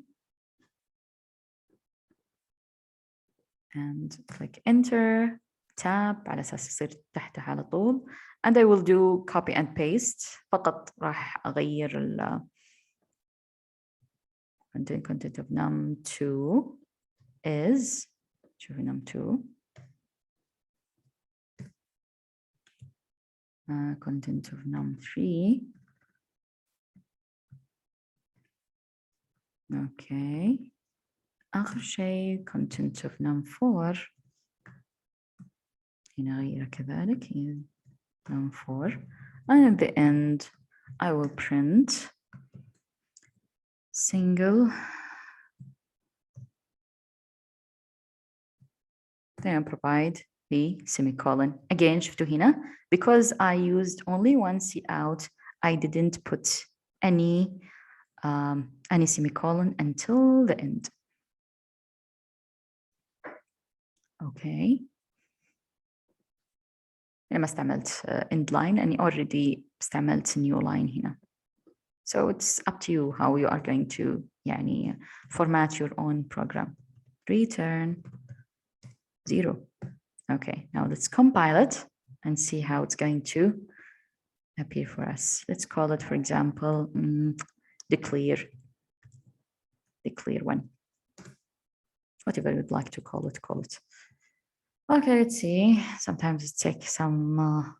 And click enter, tab على أساس يصير تحتها على طول. And I will do copy and paste. فقط راح أغير ال content of num2 is شوفي num2 content of num3. Okay. آخر شيء content of num4 هنا أغير كذلك num4. And at the end I will print single then provide the semicolon. Again شفتوا هنا because I used only one cout, I didn't put any semicolon until the end. Okay. أنا ما استعملت end line أني already استعملت new line هنا. So it's up to you how you are going to يعني format your own program. Return 0. Okay, now let's compile it and see how it's going to appear for us. Let's call it, for example, declare 1. Whatever you'd like to call it, call it. Okay, let's see. Sometimes it takes some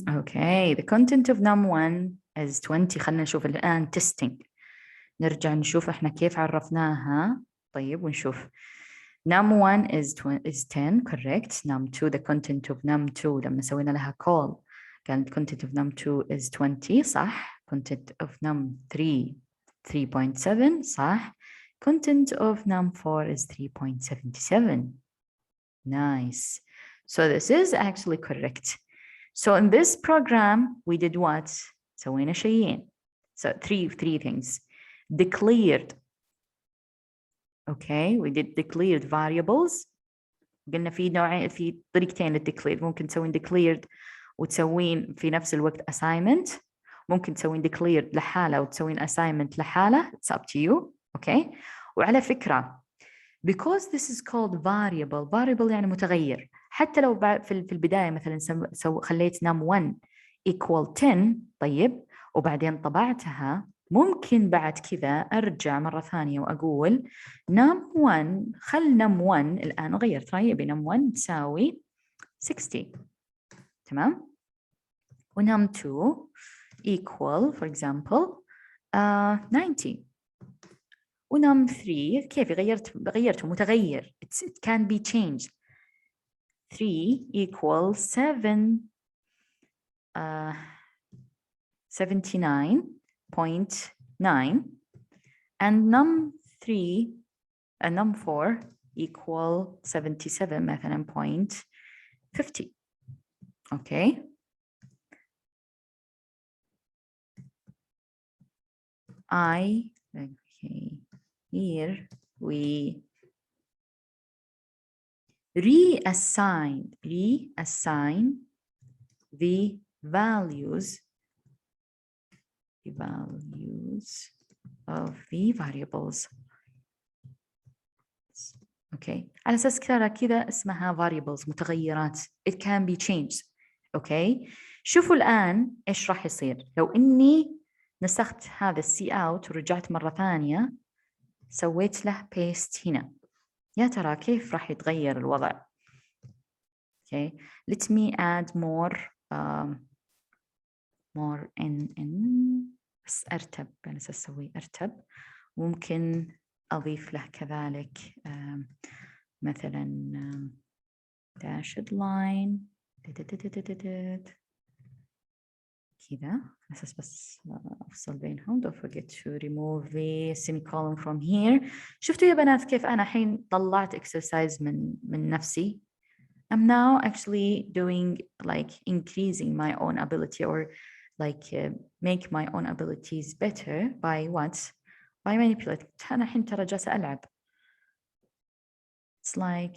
okay, the content of num1 is 20. خلنا نشوف الآن testing. نرجع نشوف احنا كيف عرفناها. طيب ونشوف num1 is 10 correct. num2 the content of num2 لما سوينا لها call كانت content of num2 is 20 صح. content of num3 3.7 صح. content of num4 is 3.77. Nice. So this is actually correct. So in this program we did what? سوينا شيئين. So three things. Declared. Okay, we did declared variables. قلنا في طريقتين للديكلير. ممكن تسوين declared وتسوين في نفس الوقت assignment. ممكن تسوين declared لحالة وتسوين assignment لحالة. It's up to you. Okay. وعلى فكرة because this is called variable يعني متغير. حتى لو في البداية مثلا خليت num1 equal 10 طيب وبعدين طبعتها ممكن بعد كذا أرجع مرة ثانية وأقول num1 خل num1 الآن غيرت رأيي num1 تساوي 60 تمام ونum2 equal for example 90 ونم3 كيف غيرته متغير it can be changed 3 equals 79.9 and num3 num4 equal 77 مثلا 0.50. Okay. Okay. Here we reassign the values of the variables. Okay. على أساس كذا اسمها variables متغيرات. It can be changed. Okay. شوفوا الآن إيش راح يصير لو إني نسخت هذا السي اوت ورجعت مرة ثانية سويت له paste هنا. يا ترى كيف راح يتغير الوضع؟ Okay, let me add more in بس أرتب أنا أسوي أرتب. ممكن أضيف له كذلك مثلا dashed line كذا أساس بس أفصل بينهم. don't forget to remove the semicolon from here. شفتوا يا بنات كيف أنا الحين طلعت exercise من نفسي. I'm now actually doing like increasing my own ability or like make my own abilities better by what? By manipulating. أنا الحين ترى جالسة ألعب. It's like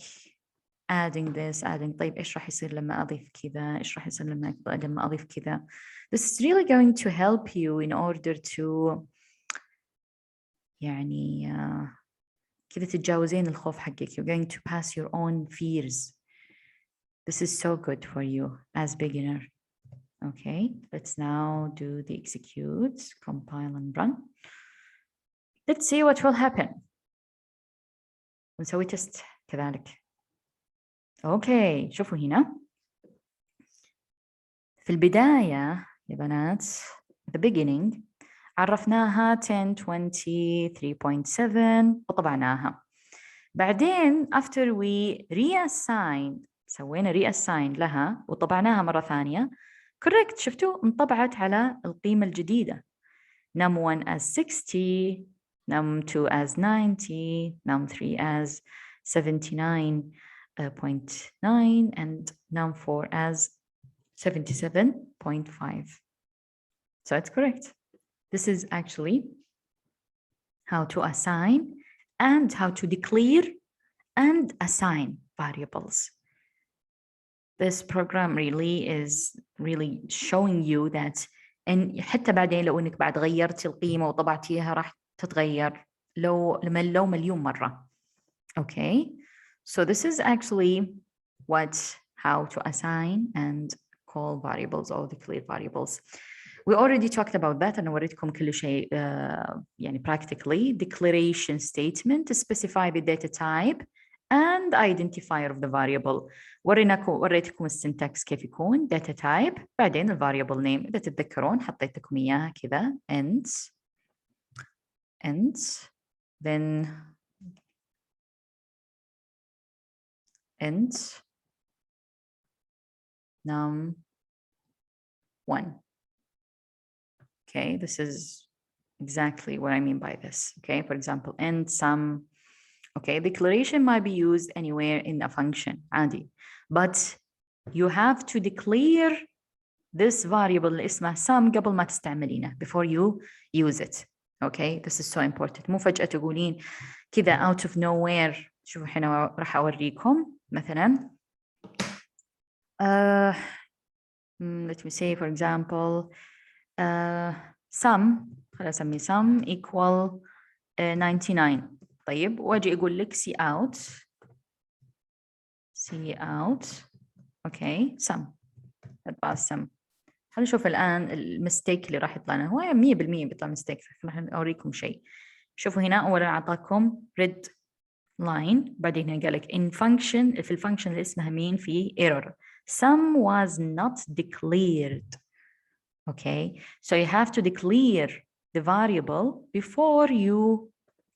adding this, adding. طيب إيش راح يصير لما أضيف كذا؟ إيش راح يصير لما أضيف كذا؟ This is really going to help you in order to يعني كذا تتجاوزين الخوف حقك. You're going to pass your own fears. This is so good for you as beginner. Okay, let's now do the execute, compile and run. Let's see what will happen. ونسوي تست كذلك. Okay, شوفوا هنا. في البداية يا بنات the beginning عرفناها 1023.7 وطبعناها. بعدين after we reassign سوينا reassign لها وطبعناها مرة ثانية. correct شفتوا انطبعت على القيمة الجديدة. num1 as 60, num2 as 90, num3 as 79.9 and num4 as 77.5. So it's correct. This is actually how to assign and how to declare and assign variables. This program really is really showing you that إن حتى بعدين لو إنك بعد غيرتي القيمة وطبعتيها راح تتغير لو مليون مرة. Okay, so this is actually how to assign and call variables or declare variables. We already talked about that أنا وريتكم كل شيء يعني practically. Declaration statement to specify the data type and identifier of the variable. وريتكم السنتكس كيف يكون data type بعدين variable name. إذا تتذكرون حطيت لكم إياها كذا int then int num1. Okay, this is exactly what I mean by this. Okay, for example, int sum. Okay, declaration might be used anywhere in a function, عادي. But you have to declare this variable اللي اسمها sum قبل ما تستعملينه before you use it. Okay, this is so important. مو فجأة تقولين كذا out of nowhere. شوفوا هنا راح أوريكم مثلا. Let me say for example sum خلينا أسمي sum equal 99. طيب واجي أقول لك see out okay sum advanced sum. خلينا نشوف الآن المستيك اللي راح يطلع لنا. هو 100% بيطلع مستيك. راح أوريكم شيء. شوفوا هنا أولا أعطاكم red line بعدين هنا قال لك in function في الفانكشن اللي اسمها مين في error sum was not declared. Okay, so you have to declare the variable before you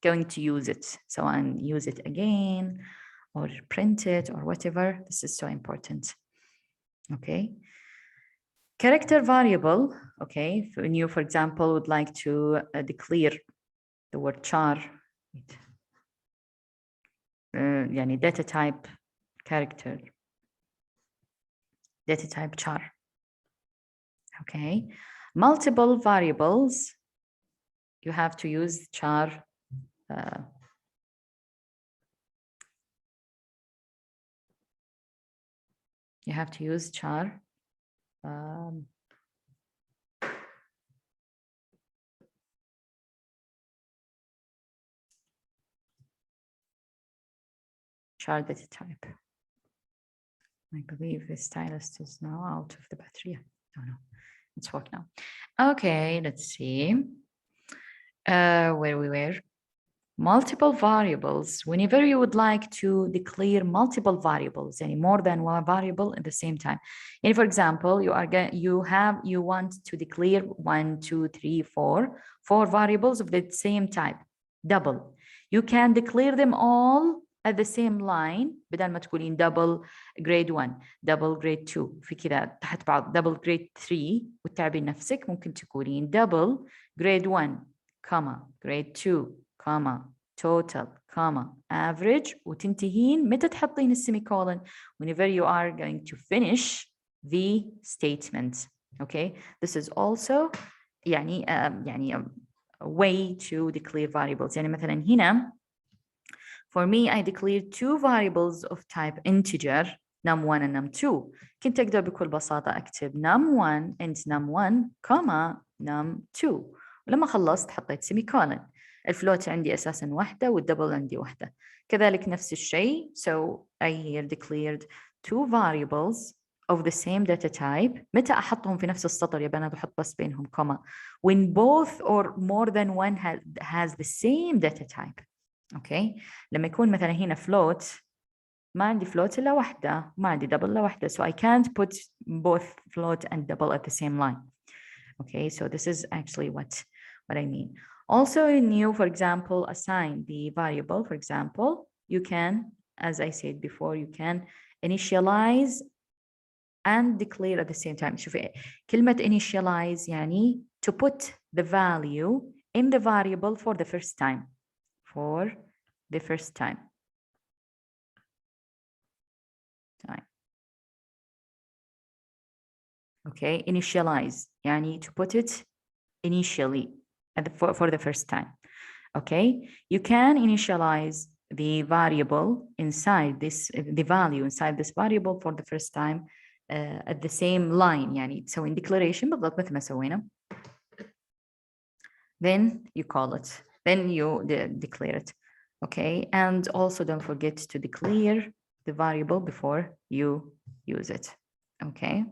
going to use it. So and use it again or print it or whatever. This is so important. Okay. Character variable. Okay, when you, for example, would like to declare the word char, يعني data type character, data type char. Okay, multiple variables. You have to use char. You have to use char. Char data type. I believe the stylus is now out of the battery. Oh no, it's work now. Okay, let's see. Where we were. Multiple variables. Whenever you would like to declare multiple variables, any more than one variable at the same time. And for example, you want to declare 1, 2, 3, 4 variables of the same type, double. You can declare them all at the same line بدل ما تقولين double grade 1 double grade 2 في كذا تحت بعض double grade 3 وتتعبين نفسك ممكن تقولين double grade 1 comma grade 2 comma total comma average وتنتهين متى تحطين السيميكولن whenever you are going to finish the statement. Okay, this is also يعني a way to declare variables. يعني مثلا هنا for me I declared two variables of type integer num1 and num2. كنت أقدر بكل بساطة أكتب num1 and num1 comma num2 ولما خلصت حطيت semicolon. الفلوت عندي أساساً واحدة والدبل عندي واحدة. كذلك نفس الشيء. So I here declared two variables of the same data type. متى أحطهم في نفس السطر يا بنات أحط بس بينهم comma when both or more than one has the same data type. Okay, لما يكون مثلا هنا float ما عندي float إلا واحدة ما عندي double إلا واحدة so I can't put both float and double at the same line. Okay, so this is actually what I mean. Also in you, for example, assign the variable. For example, you can, as I said before, you can initialize and declare at the same time. شوفي كلمة initialize يعني to put the value in the variable for the first time. For the first time. Okay, initialize يعني to put it initially for the first time. Okay, you can initialize the variable inside this, the value inside this variable for the first time at the same line. يعني تسوين declaration بالضبط مثل ما سوينا. Then you call it. Then you declare it. Okay, and also don't forget to declare the variable before you use it. Okay.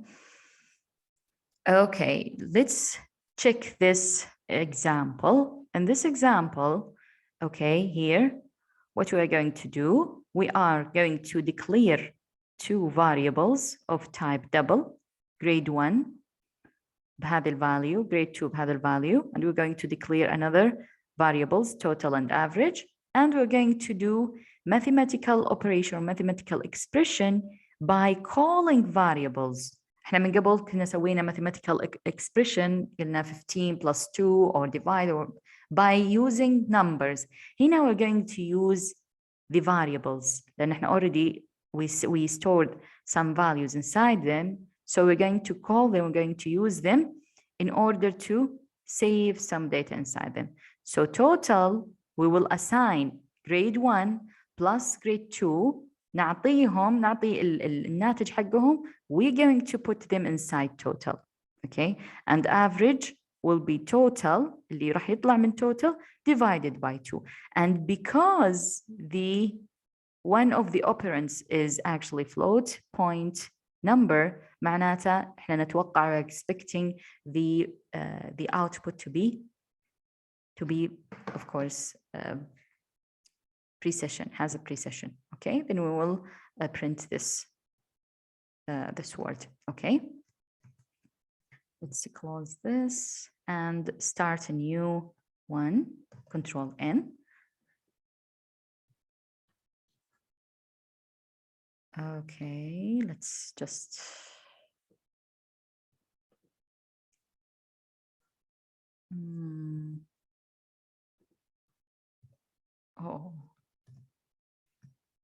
Okay, let's check this example. In this example, okay, here, what we are going to do, we are going to declare two variables of type double, grade 1 بهذا الvalue, grade 2 بهذا الvalue, and we're going to declare another variables, total and average, and we're going to do mathematical operation or mathematical expression by calling variables. احنا من قبل كنا سوينا mathematical expression قلنا 15 plus 2 or divide or by using numbers. هنا we're going to use the variables لأن احنا already we stored some values inside them. So we're going to call them, we're going to use them in order to save some data inside them. So total, we will assign grade 1 plus grade 2 نعطي الناتج حقهم, we're going to put them inside total. Okay, and average will be total اللي راح يطلع من total divided by 2. And because the one of the operands is actually float point number, معناته احنا نتوقع expecting the output to be of course precession, has a precession. Okay, then we will print this word. Okay, let's close this and start a new one. Control N. Okay, let's just oh,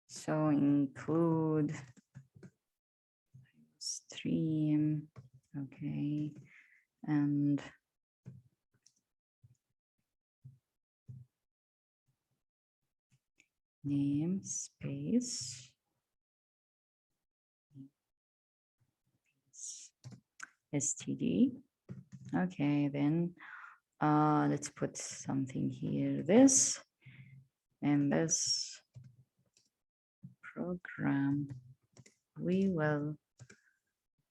so include stream, okay, and namespace std. Okay, then let's put something here, this and this program we will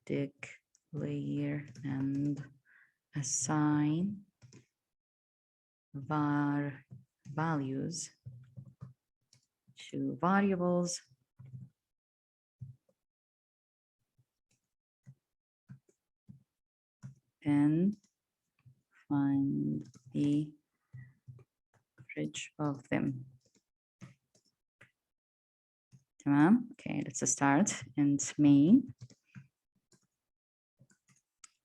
declare and assign values to variables and find the average of them. تمام. Okay, let's start and main.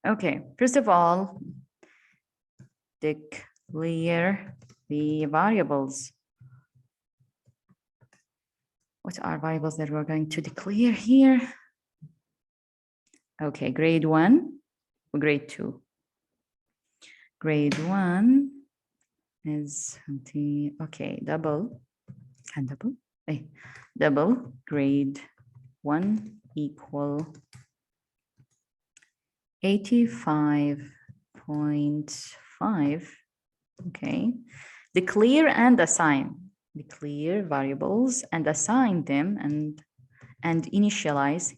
Okay, first of all, declare the variables. What are variables that we're going to declare here? Okay, grade 1 or grade 2. Grade 1 is okay, double grade 1 equal 85.5. Okay, declare and assign. Declare variables and assign them and initialize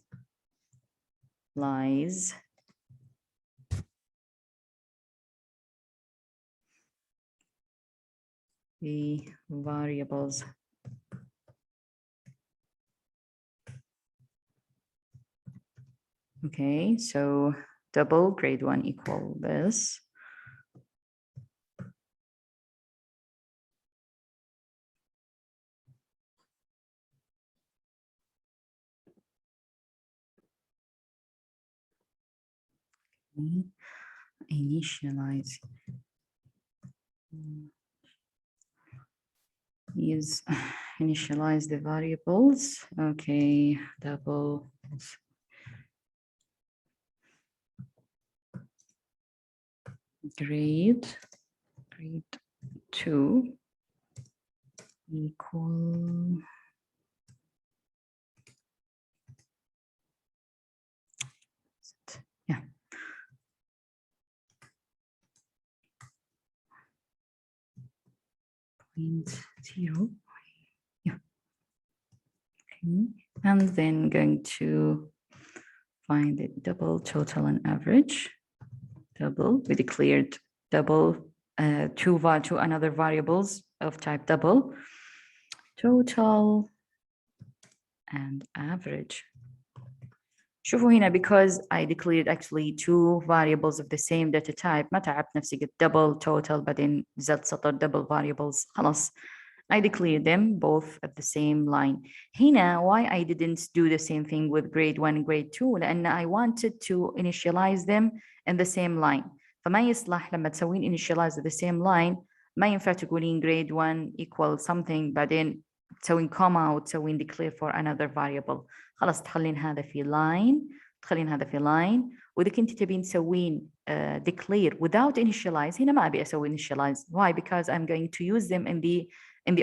the variables. Okay, so double grade 1 equal this. Initialize is initialize the variables. Okay, double grade 2 equal yeah. .0. Yeah. Okay. And then going to find the double, total, and average. Double, we declared double, two another variables of type double, total and average. شوفوا هنا because I declared actually two variables of the same data type ما تعبت نفسي قلت double total بعدين نزلت سطر double variables خلاص I declared them both at the same line. هنا why I didn't do the same thing with grade 1 and grade 2 لأن I wanted to initialize them in the same line. فما يصلح لما تسوين initialize at the same line ما ينفع تقولين grade 1 equal something بعدين تسوين comma وتسوين declare for another variable. خلاص تخلين هذا في line تخلين هذا في line وإذا كنت تبين تسوين declare without initialize هنا ما أبي أسوي initialize. Why? Because I'm going to use them in the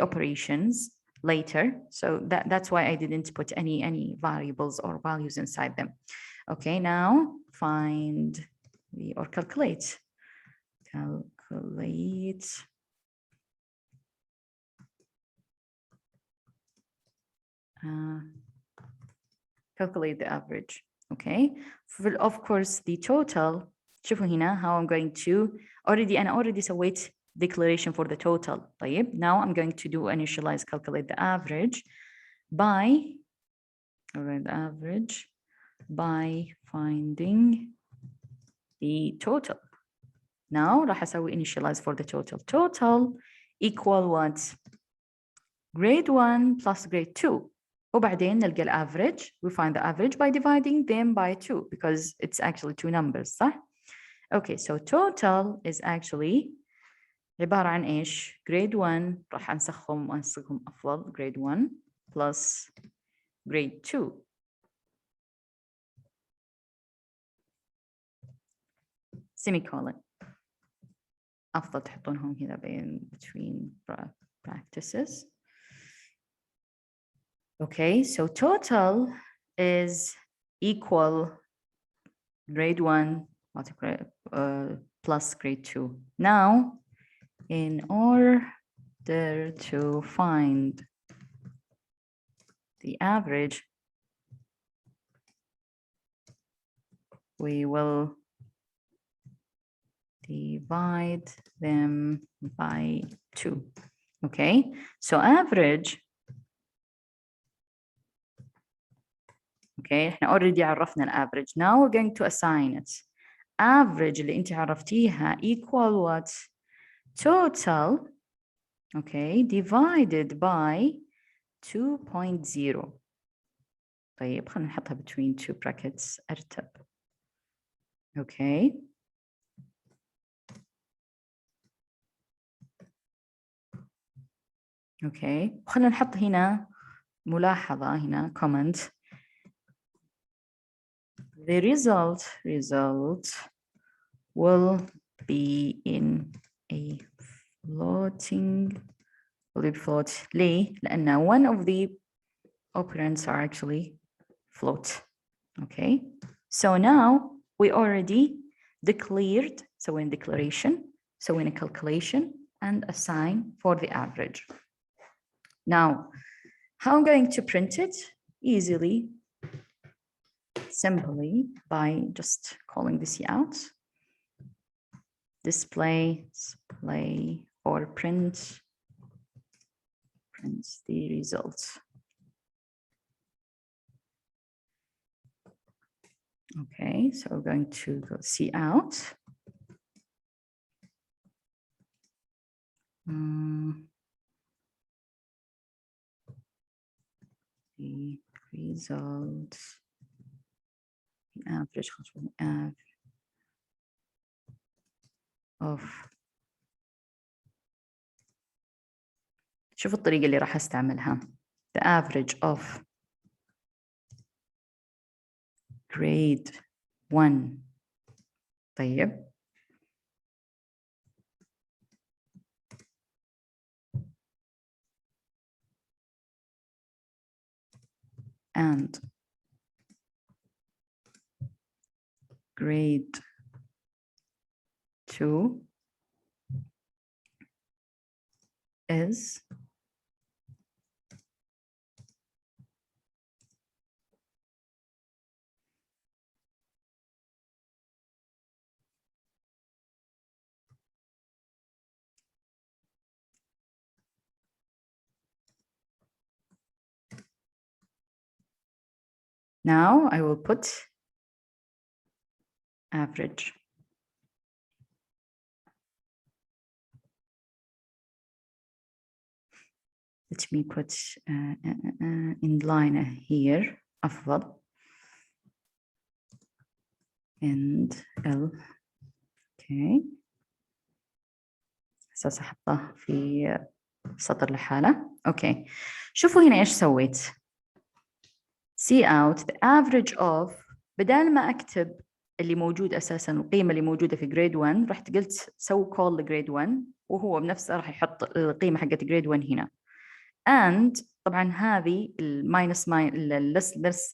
operations later. So that's why I didn't put any variables or values inside them. Okay, now find or calculate. Calculate the average. Okay, of course the total. شوفوا هنا how I'm going to أنا already سويت declaration for the total. طيب, now I'm going to do initialize calculate the average by finding the total. Now راح أسوي initialize for the total. Total equal what? Grade 1 plus grade 2. وبعدين نلقى average. We find the average by dividing them by 2 because it's actually two numbers, صح? Okay, so total is actually عبارة عن إيش؟ grade 1 راح أنسخهم أفضل grade 1 plus grade 2. semicolon. أفضل تحطونهم هنا between practices. Okay, so total is equal grade 1 plus grade 2. Now, in order to find the average, we will divide them by 2. Okay, so average. Okay, احنا already عرفنا average. Now we're going to assign it. Average اللي انت عرفتيها equal what? Total, okay, divided by 2.0. طيب خلينا نحطها between two brackets أرتب. أوكي. أوكي. خلينا نحط هنا ملاحظة هنا comment. The result will be in a floating. will be float. ليه؟ لأن one of the operands are actually float. Okay. So now we already declared. So in declaration. So in a calculation and a sign for the average. Now, how I'm going to print it? Easily. Simply by just calling this out. Display or print the results. Okay, so we're going to go see out. The results. The average of. شوف الطريقة اللي راح استعملها. The average of grade 1. طيب. And grade 2 is now I will put average. Let me put in line here أفضل. and L. Okay. أساس أحطه في سطر لحالة. Okay. شوفوا هنا إيش سويت. See out the average of. بدال ما أكتب اللي موجود أساساً القيمة اللي موجودة في grade 1 رحت قلت سوي call لgrade 1 وهو بنفسه راح يحط القيمة حقت grade 1 هنا. and طبعاً هذه minus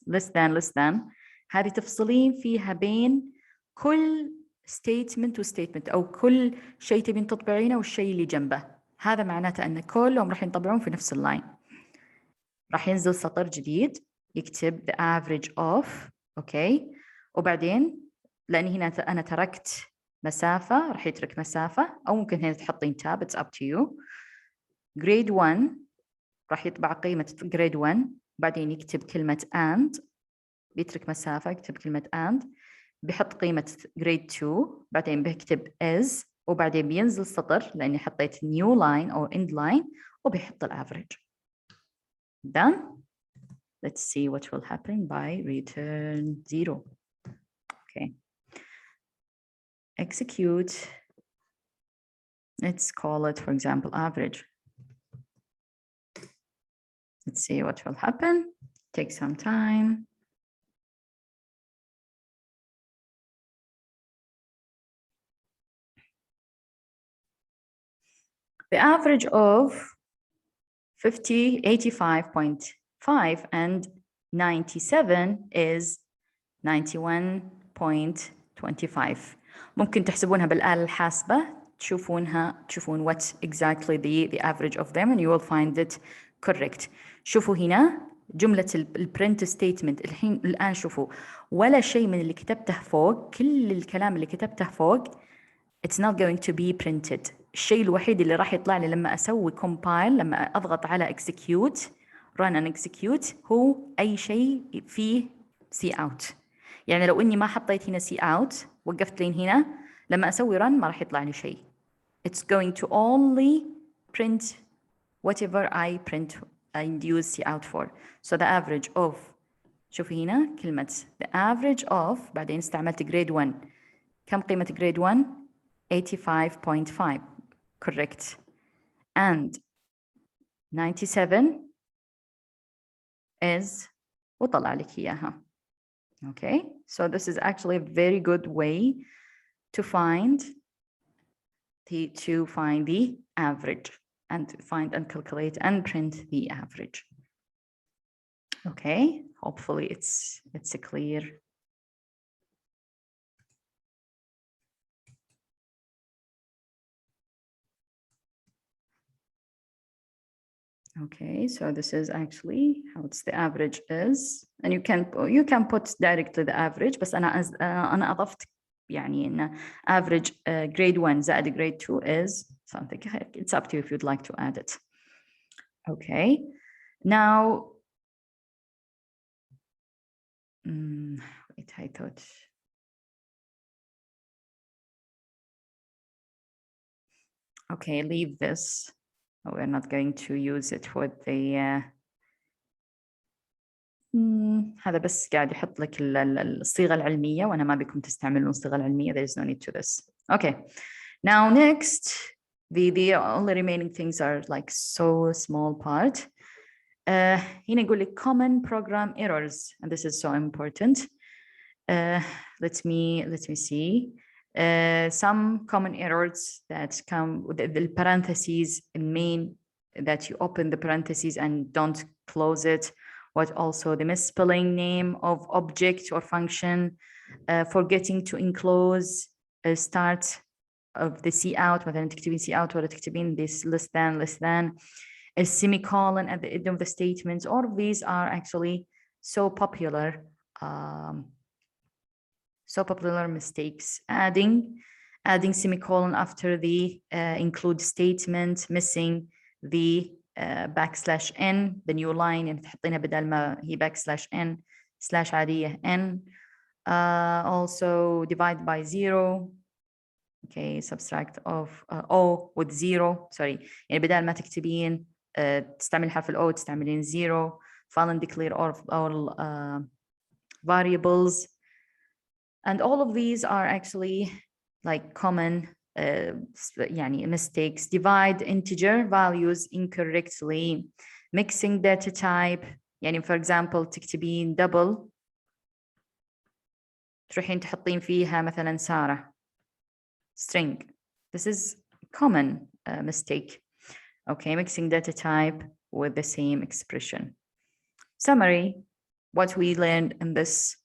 less than هذه تفصلين فيها بين كل statement و statement أو كل شيء تبين تطبعينه والشيء اللي جنبه. هذا معناته أن كلهم راح ينطبعون في نفس اللاين. راح ينزل سطر جديد يكتب the average of. أوكي. وبعدين لأني هنا أنا تركت مسافة راح يترك مسافة أو ممكن هنا تحطين tab it's up to you. grade 1 راح يطبع قيمة grade 1 بعدين يكتب كلمة and بيترك مسافة يكتب كلمة and بيحط قيمة grade 2 بعدين بيكتب is وبعدين بينزل سطر لأني حطيت new line أو end line وبيحط average. Done. Let's see what will happen by return 0. Okay. Execute. Let's call it, for example, average. Let's see what will happen. Take some time. The average of 50, 85.5 and 97 is 91.25. ممكن تحسبونها بالآلة الحاسبة تشوفون what exactly the average of them and you will find it correct. شوفوا هنا جملة الprint statement الآن شوفوا ولا شيء من اللي كتبته فوق كل الكلام اللي كتبته فوق it's not going to be printed. الشيء الوحيد اللي راح يطلع لي لما أسوي compile لما أضغط على execute run and execute هو أي شيء فيه see out. يعني لو إني ما حطيت هنا see out وقفت لين هنا لما أسوي run ما راح يطلع لي شيء. It's going to only print whatever I print and use see out for. So the average of شوفي هنا كلمة the average of بعدين استعملت grade 1. كم قيمة grade 1؟ 85.5 correct and 97 is وطلع لك إياها. Okay, so this is actually a very good way to find the average and find and calculate and print the average. Okay, hopefully it's clear. Okay, so this is actually how it's the average is, and you can put directly the average. بس أنا أضفت يعني إن average grade 1 زائد grade 2 is something. It's up to you if you'd like to add it. Okay, now wait, I thought. Okay, leave this. We're not going to use it for the هذا بس قاعد يحط لك الصيغة العلمية وأنا ما بكم تستعملون الصيغة العلمية. There is no need to this. Okay, now next, the only remaining things are like so small part. هنا يقول لك common program errors, and this is so important. Let me see. Some common errors that come with the parentheses, main that you open the parentheses and don't close it. What also the misspelling name of object or function, forgetting to enclose start of the cout مثلا تكتبين cout ولا تكتبين this less than a semicolon at the end of the statements. All of these are actually so popular mistakes. Adding semicolon after the include statement, missing the \n, the new line اللي تحطينها بدل ما هي \n / عادية n. Also divide by 0. Okay, subtract of O with 0. Sorry, يعني بدل ما تكتبين تستعمل حرف ال O تستعملين 0. File and declare all variables. And all of these are actually like common يعني mistakes. Divide integer values incorrectly. Mixing data type. يعني for example تكتبين double تروحين تحطين فيها مثلا سارة string. This is common mistake. Okay, mixing data type with the same expression. Summary, what we learned in this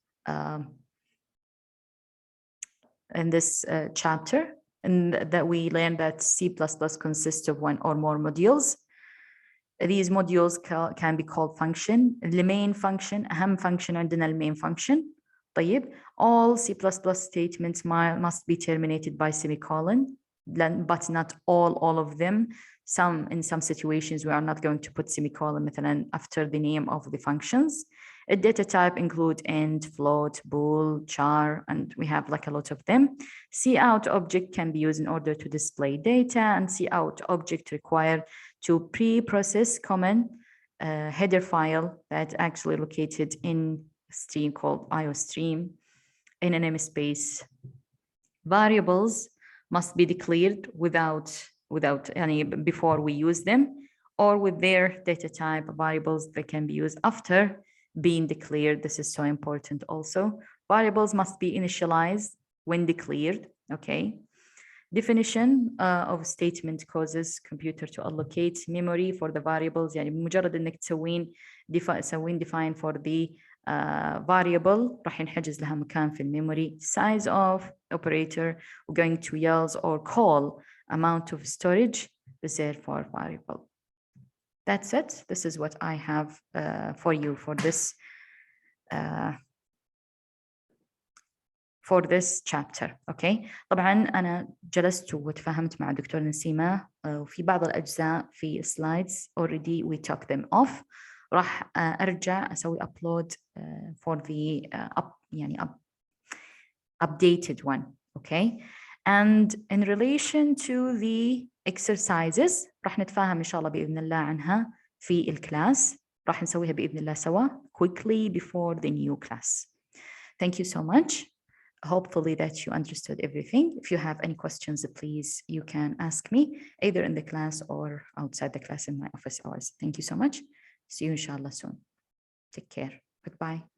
chapter, and that we learned that C++ consists of one or more modules. These modules can be called function. The main function, أهم function عندنا main function. طيب, all C++ statements must be terminated by semicolon, but not all of them. In some situations, we are not going to put semicolon مثلا after the name of the functions. A data type include int, float, bool, char, and we have like a lot of them. Cout object can be used in order to display data, and cout object required to pre-process common header file that actually located in stream called iostream in an namespace. Variables must be declared without any before we use them, or with their data type. Variables that can be used after being declared. This is so important also. Variables must be initialized when declared. Okay. Definition of statement causes computer to allocate memory for the variables. يعني بمجرد انك تسوين define for the variable راح ينحجز لها مكان في الميموري. Size of operator, we're going to use or call amount of storage reserved for variable. That's it. This is what I have for you for this chapter. Okay. طبعا أنا جلست وتفاهمت مع دكتور نسيمة وفي بعض الأجزاء في slides already we took them off. راح أرجع أسوي upload for the updated one. Okay. And in relation to the exercises راح نتفاهم إن شاء الله بإذن الله عنها في الكلاس. راح نسويها بإذن الله سوا quickly before the new class. Thank you so much. Hopefully that you understood everything. If you have any questions, please, you can ask me either in the class or outside the class in my office hours. Thank you so much. See you inshallah soon. Take care. Goodbye.